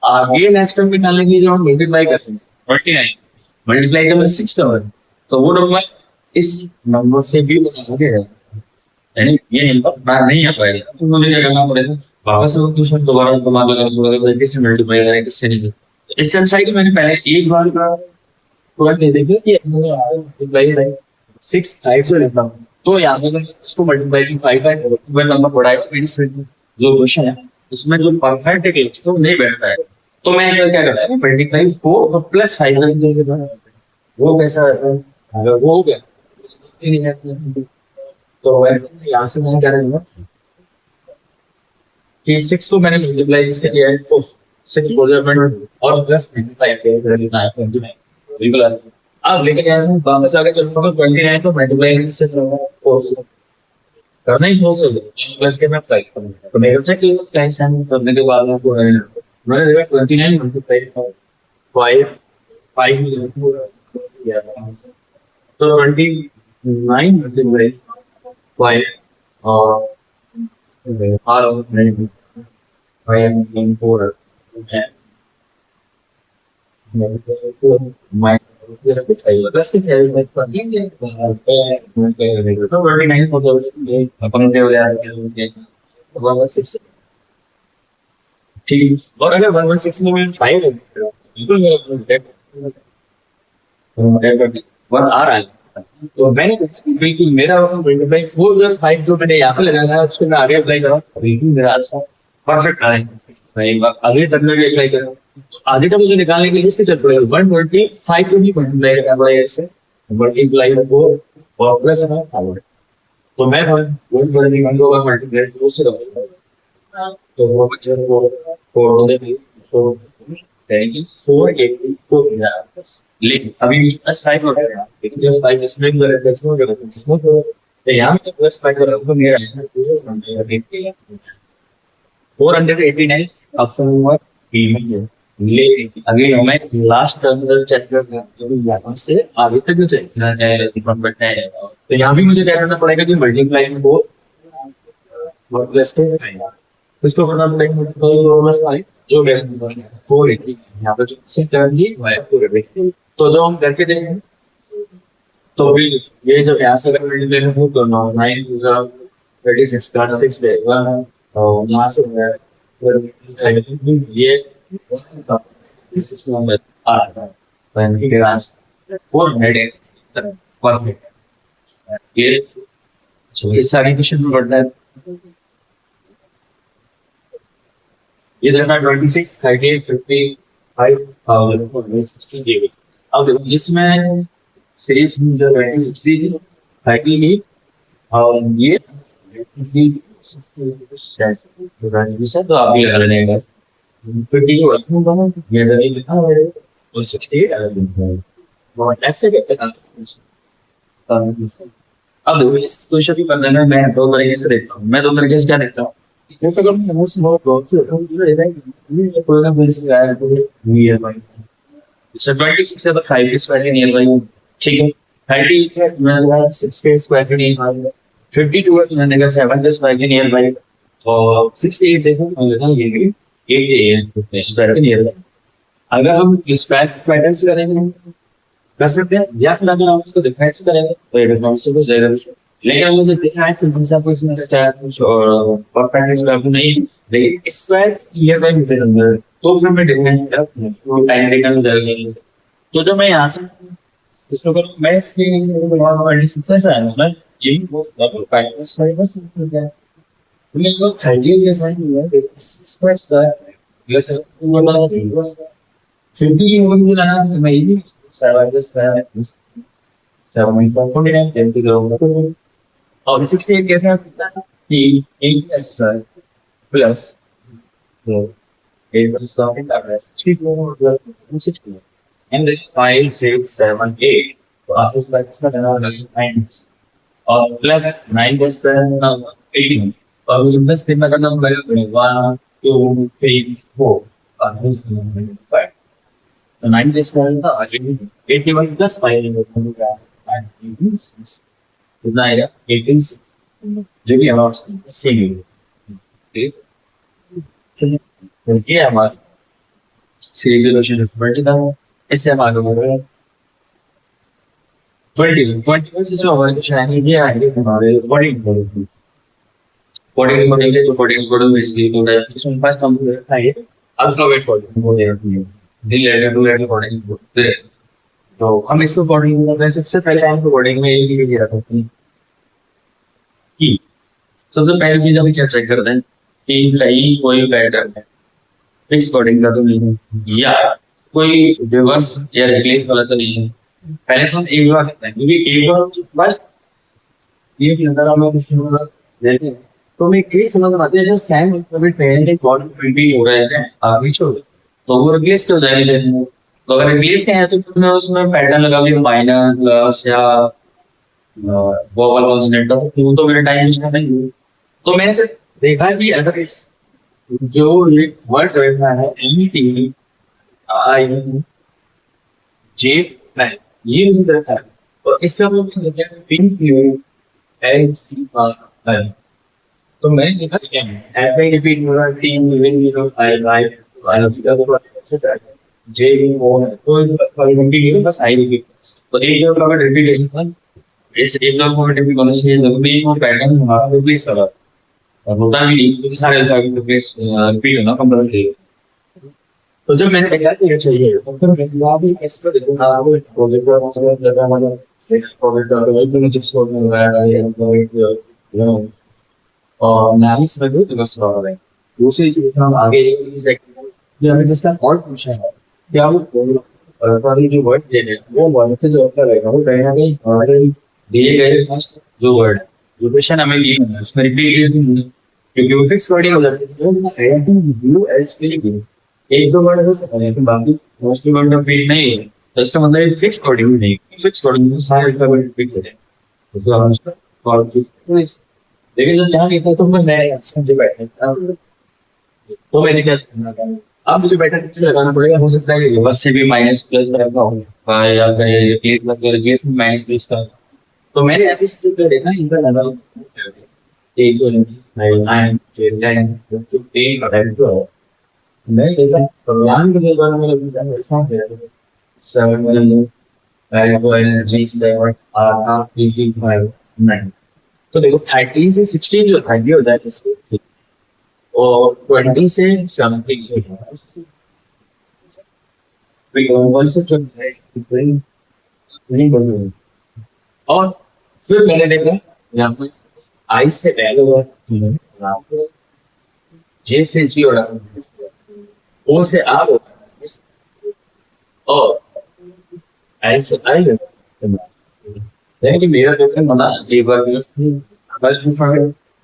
आगे नेक्स्ट टाइम निकालने के लिए जो हम मल्टीप्लाई करते हैं 49 मल्टीप्लाई जब 6 का तो वो नंबर इस नंबर से भी आगे है, यानी ये नंबर नहीं आ पाएगा तो मुझे क्या करना पड़ेगा वापस वो क्वेश्चन दोबारा दिमाग लगाना पड़ेगा किससे मल्टीप्लाई करें किससे नहीं। इससे अच्छा है कि मैंने पहले एक बार का तुरंत दे देंगे कि मल्टीप्लाई 6 5 से लिखना तो यहाँ पे इसको मल्टीप्लाई 5 है नंबर बढ़ाएगा जो क्वेश्चन है उसमें जो परफेक्ट है तो नहीं बैठता है, तो मैं क्या करता है मल्टीप्लाई 4 प्लस 5 वो कैसा अगर वो हो गया तो यहाँ से मैं क्या करूँगा कि 6 को मैंने मल्टीप्लाई से किया है तो 6 और प्लस मल्टीप्लाई बिल्कुल अब लेकिन यहाँ से वापस आगे चलूंगा 29 को मल्टीप्लाई से करना ही हो सकता प्लस के मैं अप्लाई करूंगा तो मेरे चेक कैसे करने के बाद आपको मैंने देखा 29 मल्टीप्लाई 5 तो 29 मल्टीप्लाई 5 और 4 my plus के तो 29 हो गया अपन दे हो गया 116 ठीक। और अगर 116 में 5 है बिल्कुल मेरा 1 आ रहा है तो मैंने बिल्कुल मेरा 4 + 5 जो मैंने यहाँ पे लगाया है उसको मैं आगे अप्लाई करा बिल्कुल मेरा आंसर परफेक्ट आ रहा है नहीं आगे तक में अप्लाई करो तो आगे जब मुझे निकालने के लिए इसके चल पड़ेगा 125 को भी मल्टीप्लाई करना पड़ेगा इससे मल्टीप्लाई को और प्लस है फॉरवर्ड तो मैं 125 को अगर मल्टीप्लाई करूँ उससे तो वो बच्चे को 4 दे सो यानी 480 को लेकिन अभी प्लस 5 हो गया लेकिन प्लस 5 इसमें भी करेक्ट है इसमें तो यहाँ पे प्लस 5 करें तो मेरा 489 ऑप्शन नंबर बी में है लेकिन अगर मैं लास्ट टर्मिनल चेक करना तो यहाँ से आगे तक जो चेक करना है तो यहाँ भी मुझे क्या करना पड़ेगा कि मल्टीप्लाई को प्लस के इसको करना पड़ेगा प्लस 5 जो मेरा 480 यहाँ पे जो से टर्न ही 480 तो जो हम करके देंगे तो फिर ये जब यहाँ से अगर मल्टीप्लाई हो तो 9 36 का 6 देगा और यहाँ से ये नंबर आ रहा है 400 परफेक्ट ये इस सारी क्वेश्चन में बढ़ता है ये देखना 26 38 55 और 60 देगी अब इसमें सीरीज जो 60 30 की और ये तो आप भी लगा लेंगे बस 50 ये नहीं लिखा है और 68 और ऐसे अब देखो इस क्वेश्चन भी करने में मैं दो तरीके से देखता हूँ मैं दो तरीके से क्या देखता हूँ क्योंकि अगर मैं मोस्ट बहुत बहुत से ये कोई ना कोई से आया तो नियर बाय सो 26 से 5 के स्क्वायर के नियर बाय ठीक है 30 है मैंने 6 के स्क्वायर के नियर बाय 52 है मैंने कहा 7 के स्क्वायर के नियर बाय और 68 देखो मैंने ये भी 8 स्क्वायर के नियर बाय अगर हम स्क्वायर पैटर्न से करेंगे कर सकते हैं या फिर अगर हम इसको डिफरेंस करेंगे तो ये डिफरेंस से कुछ जाएगा लेकिन मुझे देखा है सिंपल सा कुछ इसमें स्क्वायर कुछ और परफेक्ट स्क्वायर नहीं लेकिन स्क्वायर ये बाय होते हैं तो फिर मैं डिफरेंस का तो टाइम निकल जाएगा तो जब मैं यहां से इसको करूं मैं इसके नॉर्मली सिंपल सा है ना यही वो परफेक्ट स्क्वायर बस तो मैं वो 30 के साइन हुआ है स्क्वायर स्क्वायर प्लस 50 की मुझे लाना है मैं ये 7 के स्क्वायर 7.49 10 करूंगा और 68 कैसे आ सकता है कि 8 square plus 8 plus 60 and then 5 6 7 8 तो आपको इसका करना होगा 9 और प्लस 9 प्लस 18 और मुझे 10 कितना करना होगा 1 2 3 4 और 5 तो 9 प्लस का 81 प्लस 5 कितना आएगा 18 जो भी अमाउंट सेम है चलिए तो ये हमारा सीरीज रिलेशन प्रॉपर्टी था इससे हम आगे बढ़ रहे हैं 21 से जो हमारे क्वेश्चन आएंगे ये आएंगे हमारे 14 को देंगे तो 14 को तो इसलिए तो इसमें पास कंप्लीट है अल्फाबेट कोडिंग हो जाएगा D letter to letter coding तो हम इसको कोडिंग में सबसे पहले हम कोडिंग में ये लिख रखा था कि सबसे पहली चीज हम क्या चेक करते हैं कि कहीं कोई पैटर्न है फिक्स कोडिंग का तो नहीं है या कोई रिवर्स या रिप्लेस वाला तो नहीं है पहले तो हम एक बार करते हैं क्योंकि एक बार बस ये अगर हम देते हैं तो मैं एक चीज समझ में आती है जो सेम कभी पहले कोड प्रिंटिंग हो रहे हैं आगे छोड़ तो वो रिप्लेस क्यों जाएंगे तो अगर रिप्लेस के हैं तो मैं उसमें पैटर्न लगा लिया माइनस प्लस या वोवल कॉन्सोनेंट तो मेरा टाइम वेस्ट नहीं तो मैंने देखा कि अगर इस जो ये वर्ड रहना है एनी आई जे मैं ये मुझे देखा है और इस सब में pink U H T R तो मैंने लिखा क्या है एफ आई रिपीट हो रहा है team even you know I like I J O तो रिपीट नहीं बस आई रिपीट तो एक जो अगर रिपीटेशन था इस एक दो को रिपीट करना चाहिए जब भी वो पैटर्न हमारा रिप्लेस करा और होता भी नहीं क्योंकि सारे रिप्लेस रिपीट होना कंपलसरी है तो जब मैंने देखा कि ये चाहिए तो फिर मैं भी इस पर देखूंगा वो प्रोजेक्ट का जगह हमारा प्रोजेक्ट का तो मुझे सोच में आया है यू नो और मैं इस में भी रिवर्स कर रहा हूं दूसरी चीज हम आगे जो हमें जिसका और पूछा है क्या वो सॉरी जो वर्ड दे रहे हैं वो वर्ड से जो उत्तर रहेगा वो कहीं ना कहीं हमारे दिए गए फर्स्ट जो वर्ड जो क्वेश्चन हमें दिए हैं उसमें रिपीट क्योंकि वो फिक्स वर्डिंग हो जाती है यू एल्स के लिए एक दो वर्ड हो सकते हैं बाकी मोस्ट वर्ड रिपीट नहीं है तो इसका मतलब फिक्स वर्डिंग नहीं फिक्स वर्डिंग में सारे वर्ड रिपीट हो जाए तो हम उसका और लेकिन जब यहाँ लिखा तो मैं समझे बैठे तो मैंने क्या अब मुझे बैटर किसी लगाना पड़ेगा हो सकता है कि रिवर्स से भी माइनस प्लस रखा हो या फिर प्लस प्लस में माइनस प्लस का तो मैंने ऐसे सिस्टम कर देखा इनका लगा एक दो नाइन टेन फिफ्टीन मैं देखा प्लान के बारे में लगा सेवन एनर्जी सेवन आठ थ्री फाइव नाइन तो देखो 13 से 16 जो 30 होता है इसके और 20 से 17 और फिर मैंने देखा यहाँ पर आई से पहले हुआ जे से जी हो रहा ओ से आर होता है और आई से आई कि मेरा क्वेश्चन बना एक बार प्लस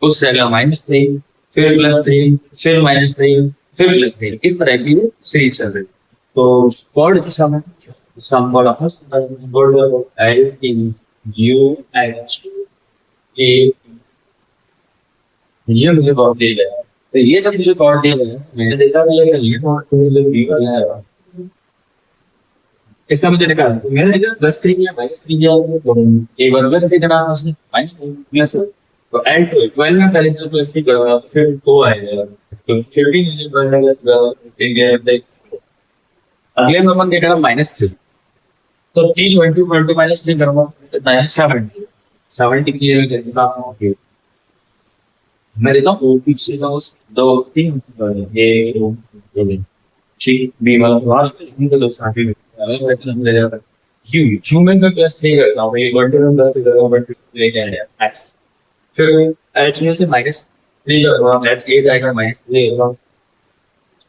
उस जगह -3 फिर +3 फिर -3 फिर +3 इस तरह की सीरीज चल रही तो कॉर्ड जिसका हम बोला बोर्ड आई इन यू एच के ये मुझे कॉर्ड दिया गया तो ये जब मुझे कॉर्ड दिया गया मैंने देखा ये कॉर्ड तो मुझे बी का है इसका मुझे देखा मैंने देखा +3 या -3 या एक बार +3 देना उसने -प्लस तो एंड टू 12 में पहले तो +3 करवा फिर 2 आएगा तो 15 मुझे करना अगले में अपन देखा -3 तो 3 20 -3 करूंगा -70 70 क्लियर करना ओके मैं देता हूँ पीछे का उस दो तीन ये ठीक बी वाला सवाल इनके दो साथी ले जाता ह्यूमन का +3 करता हूँ ये वर्ड में +3 करता हूँ बट लेके आया एक्स फिर एच में से -3 करूँगा एच ए जाएगा -3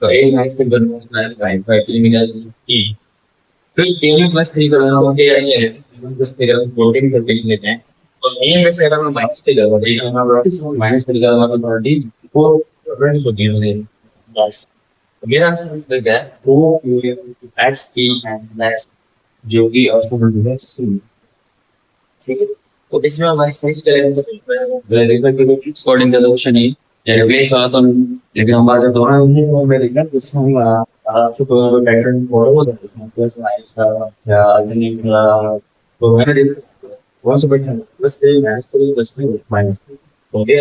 तो ए -3 करूँगा -5 मिला ई फिर ए में +3 करूँगा ए आई +3 करूँगा प्रोटीन प्रोटीन लेते हैं और ए में से अगर मैं -3 करूँगा ए का -3 करूँगा तो प्रोटीन वो प्रोटीन प्रोटीन ले बस मेरा आंसर है वो एक्स ई एंड एक्स जो कि आउटपुट है सी ठीक है तो इसमें हमारी साइज करेंगे तो देखो कि फिक्स कोडिंग का क्वेश्चन है या रिप्लेस वाला तो लेकिन हमारा जो दोनों है वो मैं देखना इसमें हम तो पैटर्न फॉलो हो सकते हैं प्लस माइनस का या अल्टरनेट तो मैंने देखा कौन सा पैटर्न +3 -3 -3 ओके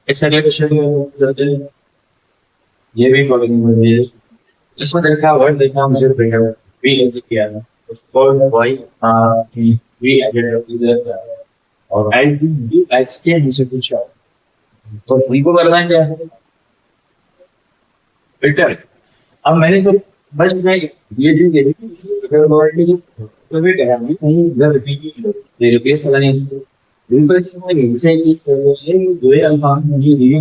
इस अगले क्वेश्चन में चलते हैं ये भी कोडिंग में है इसमें देखा वर्ड देखा मुझे वी लिख किया है और वाई टी वी एडेड इधर और एल डी एक्स के नीचे पूछा तो वी को करना है क्या फिल्टर अब मैंने तो बस मैं ये चीज देखी अगर वर्ड की तो भी कहा मैं कहीं इधर रिपीट रिप्लेस वाला नहीं रिप्लेस में से जो ये अल्फाबेट मुझे दिए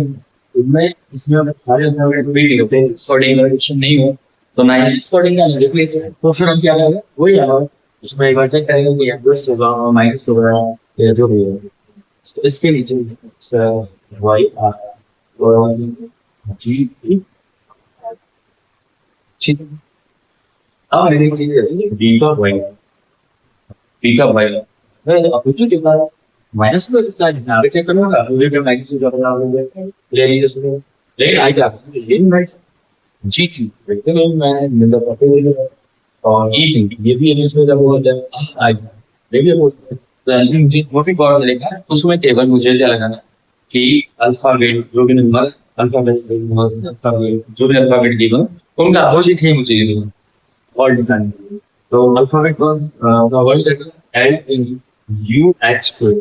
मैं इसमें सारे अल्फाबेट रिपीट होते हैं कोडिंग एडिशन नहीं हो तो 96 कोडिंग का रिप्लेस तो फिर हम क्या करेंगे वही आएगा उसमें एक बार चेक करेंगे कि प्लस होगा माइनस होगा या जो भी है तो इसके नीचे वाई आर और जी ठीक अब मेरी एक चीज है बी का वाई मैं अपोजिट कितना है माइनस में कितना है आगे चेक करूंगा मुझे क्या माइनस हो जाएगा ले लीजिए लेकिन आई क्या ये मैं जी की देखते नहीं मैं मतलब पता और ये भी इसमें जब हो जाए आई देखिए वो वो भी गौर करेगा उसमें टेबल मुझे क्या लगाना कि अल्फाबेट जो भी नंबर अल्फाबेट जो भी अल्फाबेट दी हो उनका अपोजिट ही मुझे ये और दिखाना तो अल्फाबेट का वर्ड देखो एल इन यू एच को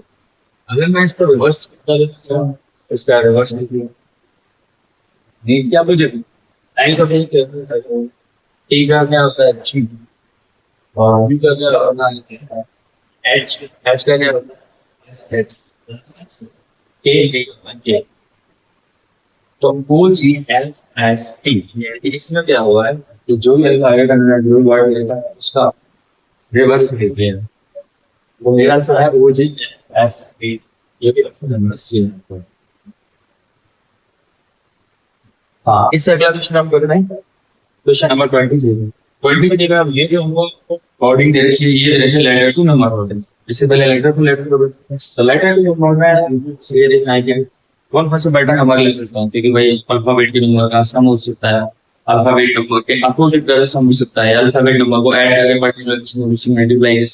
अगर मैं इसका रिवर्स करता इसका रिवर्स लिखूं नहीं क्या मुझे एल का भी टी का क्या होता है जी और बी का क्या होता है एच एच का क्या होता है एच के के तो OGLST इसमें क्या हुआ है कि जो भी अल्फा आएगा जो भी वर्ड मिलेगा उसका रिवर्स लिखते हैं। वो मेरा आंसर है OGLST। ये भी ऑप्शन नंबर सी है। हाँ, इससे अगला क्वेश्चन हम कर रहे हैं क्वेश्चन नंबर 23 का ये जो हमको कोडिंग डायरेक्शन ये डायरेक्शन लेटर टू नंबर होते हैं। इससे पहले लेटर टू लेटर तो लेटर टू नंबर में ये देखना है कि कौन से बटन नंबर ले सकता हूँ, क्योंकि भाई अल्फाबेट के नंबर का सम हो सकता है, अल्फाबेट नंबर के अपोजिट का सम हो सकता है, अल्फाबेट नंबर को ऐड करके पर्टिकुलर मल्टीप्लाई।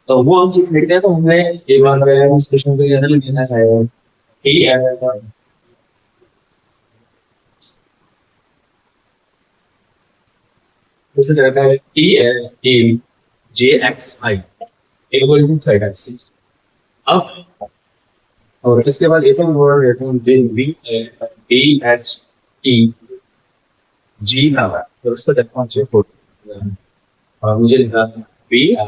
तो वो हम सीख लेते हैं। तो हमने एक बार उस क्वेश्चन को याद लिखना चाहिए उसे रहता है TLAJXI इक्वल टू 36। अब और इसके बाद एक और वर्ड रहता है BHTG नाम है, तो उसको देखता हूँ चेक और मुझे लिखा BA।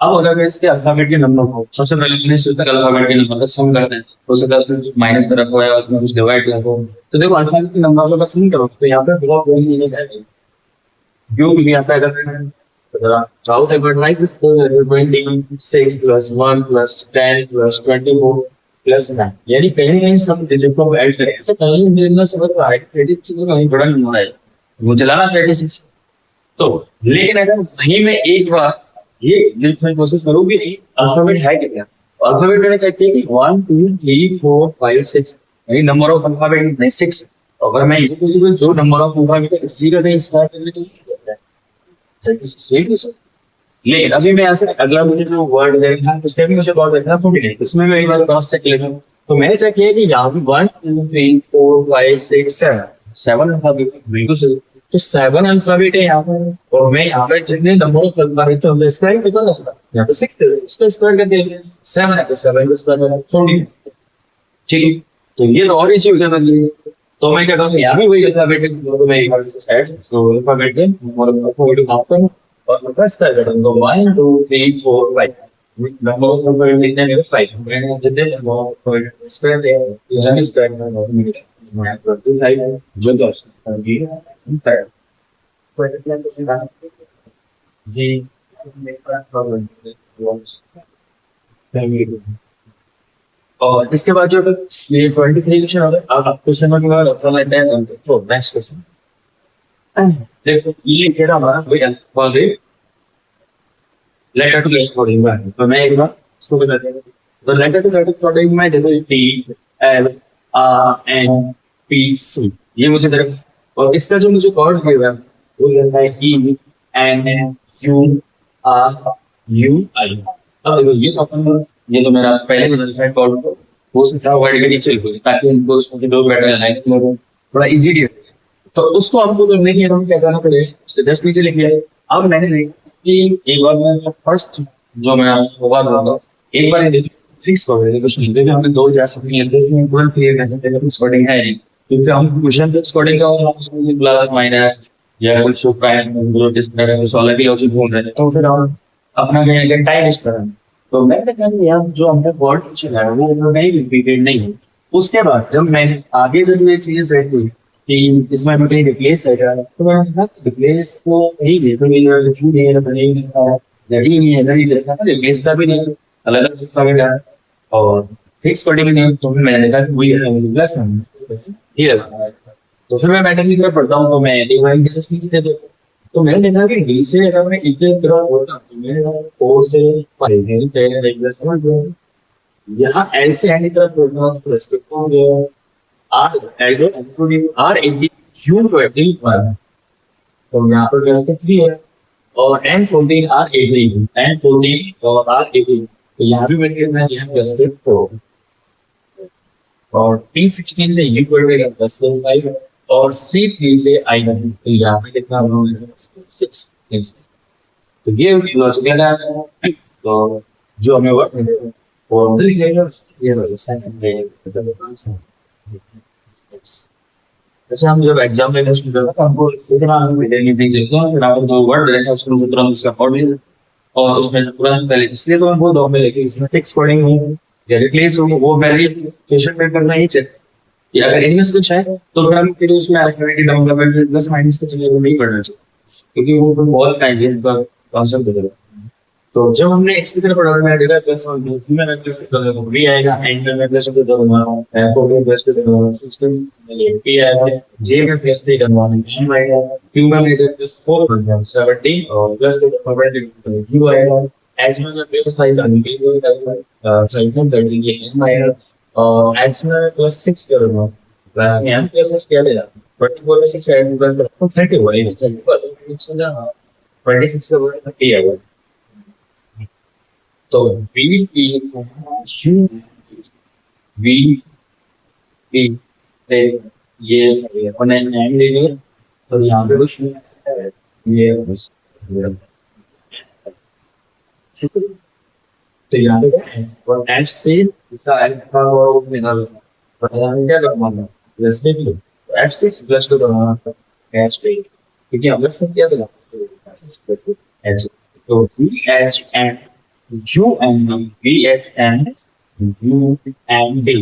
अब अगर मैं इसके अल्फाबेट के नंबर को सबसे पहले मैंने सूत्र अल्फाबेट के नंबर का सम करते हैं, तो उससे 10 में माइनस कर रखा है, उसमें कुछ डिवाइड कर दो। तो देखो अल्फाबेट के नंबर का सम करो तो यहाँ पे ब्लॉक वैल्यू नहीं जाएगी, क्यों? क्योंकि यहाँ पे अगर जरा चाहो तो but like 26 plus 1 plus 10 plus 24 plus 9, यानी कहीं कहीं सब डिजिट को ऐड करें। ऐसा कहीं भी समझ में आए 36 तो कहीं बड़ा नंबर है, वो चलाना 36। तो लेकिन अगर वहीं में एक बार ये लिखने की कोशिश करोगे अल्फाबेट है कितना, अल्फाबेट मैंने चेक किया कि 1 2 3 4 5 6 यानी नंबर ऑफ अल्फाबेट नहीं 6। अगर मैं ये तो जो नंबर ऑफ अल्फाबेट है इसी का कहीं स्क्वायर करने तो नहीं होता है। लेकिन अभी मैं यहाँ से अगला मुझे जो वर्ड देखना है उसमें भी मुझे बहुत देखना है 49, उसमें मैं एक बार क्रॉस चेक लेगा। तो मैंने चेक किया कि यहाँ पे 1 2 3 4 5 6 7 अल्फाबेट बिल्कुल सही। तो 7 अल्फाबेट है यहाँ पर, और मैं यहाँ पे जितने नंबर ऑफ अल्फाबेट तो हमने स्क्वायर कितना लगता है यहाँ पे 6 है, 6 का स्क्वायर करके 7 है तो 7 का स्क्वायर करके 40। ठीक है, तो ये तो और इजी हो जाता है। तो मैं क्या करूँगा यहाँ भी वही अल्फाबेट है, तो मैं एक बार से सेट तो अल्फाबेट है और अल्फाबेट मापता हूँ और मैं प्रेस कर देता हूँ। तो 1 2 3 4 5 नंबर ऑफ अल्फाबेट लिखने में 5 मैंने जितने नंबर ऑफ अल्फाबेट स्क्वायर है यह भी स्क्वायर में मैं 25 जो दोस्त जी और इसके बाद जो ये 23 क्वेश्चन हो गए। अब क्वेश्चन नंबर बाद अपना लेते हैं तो नेक्स्ट क्वेश्चन देखो ये फिर हमारा वही alphabet letter to letter coding है। तो मैं एक बार इसको बता देता हूं। तो लेटर टू लेटर कोडिंग में देखो T L R N P C ये मुझे दे और इसका जो मुझे कोड दिया है वो रहता है E N U R U I। अब देखो ये तो अपन ये तो मेरा पहले वेबसाइट कोड हो सकता है वर्ड के नीचे लिखो ताकि उनको उसमें दो बैटर लगाए तो थोड़ा इजी डी। तो उसको हमको करने के लिए हम क्या करना पड़ेगा, तो जस्ट नीचे लिख लिया। अब मैंने देखा कि एक बार मैं फर्स्ट जो मैं होगा एक बार ये फिक्स हो गया कुछ नहीं देखिए हमने 2000 समथिंग एंसर पूरा क्लियर कर सकते हैं कुछ कोडिंग है नहीं, क्योंकि हम क्वेश्चन फिक्स कोडिंग का हम उसमें प्लस माइनस या कुछ प्राइम जो जिस तरह से अलग ही लॉजिक बोल रहे हैं तो फिर हम अपना कहीं टाइम वेस्ट कर रहे हैं। तो मैंने कहा यार जो हमने वर्ड चलाया वो नहीं रिपीटेड नहीं है। उसके बाद जब मैंने आगे जब ये चीजें सेट हुई कि इसमें मैं कहीं रिप्लेस रहेगा तो मैंने कहा रिप्लेस तो नहीं है, तो ये लिखी नहीं है नहीं नहीं है नहीं देखा ना रिप्लेस का भी नहीं अलग अलग कुछ वगैरह है और फिक्स कोडिंग नहीं। तो फिर मैंने देखा कि वही प्लस ये तो फिर मैं मैटर की तरफ पढ़ता हूँ तो मैं डिवाइन के जस्ट नीचे दे तो मैंने देखा कि डी से अगर मैं एक तरफ बोलता तो मेरे 4 से 5 समझ गया। यहाँ एल से एन की तरफ बोलता हूँ प्लस करता हूँ R including R including Q 21 तो यहाँ पर प्लस 3 है और एन 14 आर 18 एन 14 और आर 18 तो यहाँ भी मैंने यहाँ प्लस 4 और P16 से यू पड़ेगा प्लस 5 और C3 से आई नहीं तो यहाँ पे कितना होगा 6 तो ये लॉजिक लगा तो जो हमें वर्क मिलेगा और ये जैसे हम जब एग्जाम लेने शुरू करते हैं हमको इतना नहीं चाहिए फिर आप जो वर्ड रहेगा उसको तुरंत उसका कोड और उसमें तुरंत पहले इसलिए तो हम बोल दो लेकिन इसमें फिक्स कोडिंग नहीं रिप्लेस हो वो वेरिफिकेशन में करना ही चाहिए कि अगर इनमें से कुछ है तो फिर उसमें अल्फाबेटिक नंबर प्लस माइनस का चलिए वो नहीं पढ़ना चाहिए क्योंकि वो बहुत टाइम है इसका कॉन्सेप्ट बदला। तो जब हमने एक्स की तरफ पढ़ा मैं डेटा प्लस और में मैं प्लस कर भी आएगा एंड में प्लस कर दूंगा एफ में प्लस कर दूंगा सिस्टम में पी आएगा जे में प्लस 3 करवाना एम आएगा क्यू में मेजर प्लस 4 कर दूंगा 70 और प्लस के फॉरवर्ड क्यू आएगा एक्स में प्लस 5 करनी पी को करना 5 में 30 ये एम आएगा और एक्स में प्लस 6 करूंगा एम प्लस 6 क्या लेगा 24 में 6 ऐड कर तो 30 हो जाएगा 26 का वर्ड 30 आएगा। तो V P U V P ये अपन एंड ले लिए तो यहाँ पे कुछ ये तो यहाँ पे और एंड से इसका एंड का वो निकाल पता नहीं क्या करना है जैसे भी F6 प्लस 2 करना एच पे क्योंकि हमने सब किया था एच तो V H and U and V H and U and D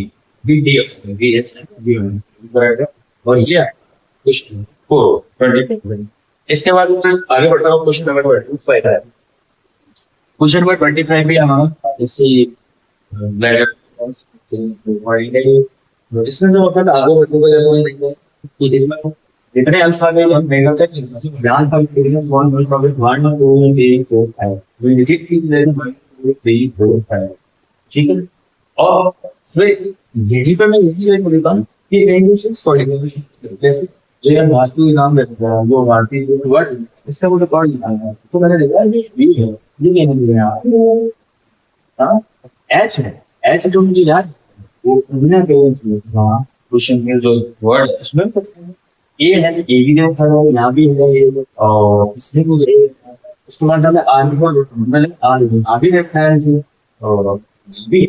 V D V H and V बराबर और ये क्वेश्चन 4 इसके बाद मैं आगे बढ़ता हूँ क्वेश्चन नंबर 25 है क्वेश्चन नंबर 25 भी हमारा इसी लेटर इसमें जो होता है आगे बढ़ने को जरूरी नहीं है इसमें जितने अल्फाबेट हम मेगा चेक ध्यान का एक्सपीरियंस 1 अल्फाबेट 1 2 3 4 5 we digit की लेवल 3 4 5 ठीक है और फिर यही पे मैं यही बोलता हूं कि इंग्लिश कोऑर्डिनेशन जैसे जो यार भारतीय नाम रहता है जो भारतीय वर्ड इसका वो रिकॉर्ड निकालना है तो मैंने देखा ये बी है ये क्या नहीं है हां एच है एच जो मुझे याद वो बिना हां क्वेश्चन में जो वर्ड है उसमें ये है ये भी देखा है यहाँ भी है ये और इसमें को उसके बाद हमने आर को मतलब आर भी देखा है और भी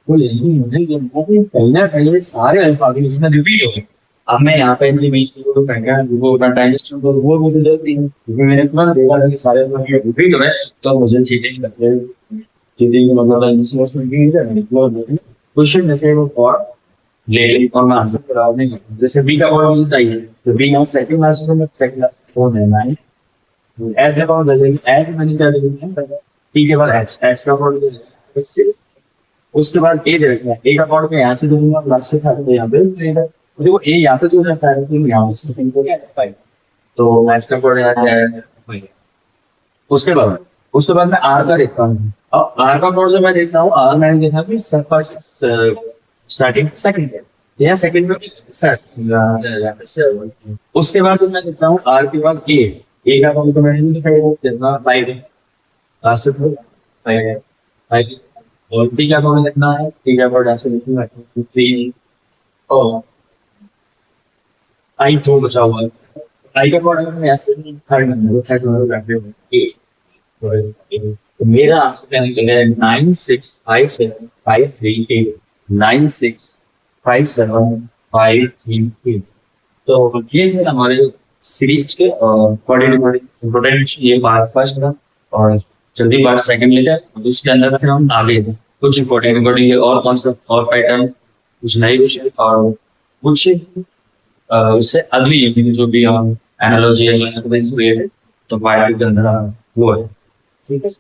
वो नहीं कहीं ना कहीं सारे अल्फाबेट इसमें रिपीट हो गए। अब मैं यहाँ पे इंप्लीमेंटेशन को करेंगे वो अपना टाइमिंग को वो जल्दी क्योंकि मैंने इतना देखा कि सारे अल्फाबेट रिपीट हो गए तो मुझे चीटिंग लगती है चीटिंग मतलब इसमें भी क्वेश्चन में से वो और ले ली और मैं आंसर बराबर नहीं करता जैसे बी का वर्ड मिलता ही है तो बी यहाँ सेकंड आंसर में सेकंड हो देना है एच का वर्ड लेंगे एच मैंने क्या लिखा है टी के बाद एच का वर्ड लेंगे 6 उसके बाद ए दे रखना है ए का वर्ड मैं यहाँ से दूंगा प्लस से खाते यहाँ पे देखो ए यहाँ पे जो रहता है कि यहाँ से सेकंड को क्या है तो एच का वर्ड यहाँ है उसके बाद मैं आर का देखता हूँ अब आर का वर्ड जो मैं देखता हूँ आर मैंने देखा कि फर्स्ट स्टार्टिंग से सेकंड है या सेकंड में उसके बाद मैं देखता हूँ आर के बाद ए का फॉर्म तो मैंने नहीं लिखा है कितना 5 है लास्ट में 5 और टी का फॉर्म लिखना है टी का फॉर्म ऐसे लिखूंगा 3 और आई तो बचा हुआ है आई का फॉर्म मैं ऐसे थर्ड नंबर रखते हो तो मेरा आंसर है 9 6 5 7 5 3 8 9 6 5 7 5 3 8 तो ये है हमारे सीरीज के कोऑर्डिनेट ये पार्ट फर्स्ट था और जल्दी पार्ट सेकंड लेते हैं उसके अंदर फिर हम आगे कुछ इंपॉर्टेंट और कॉन्सेप्ट और पैटर्न कुछ नए विषय और कुछ उससे अगली जो भी हम एनालॉजी है तो पार्ट के अंदर वो है ठीक है।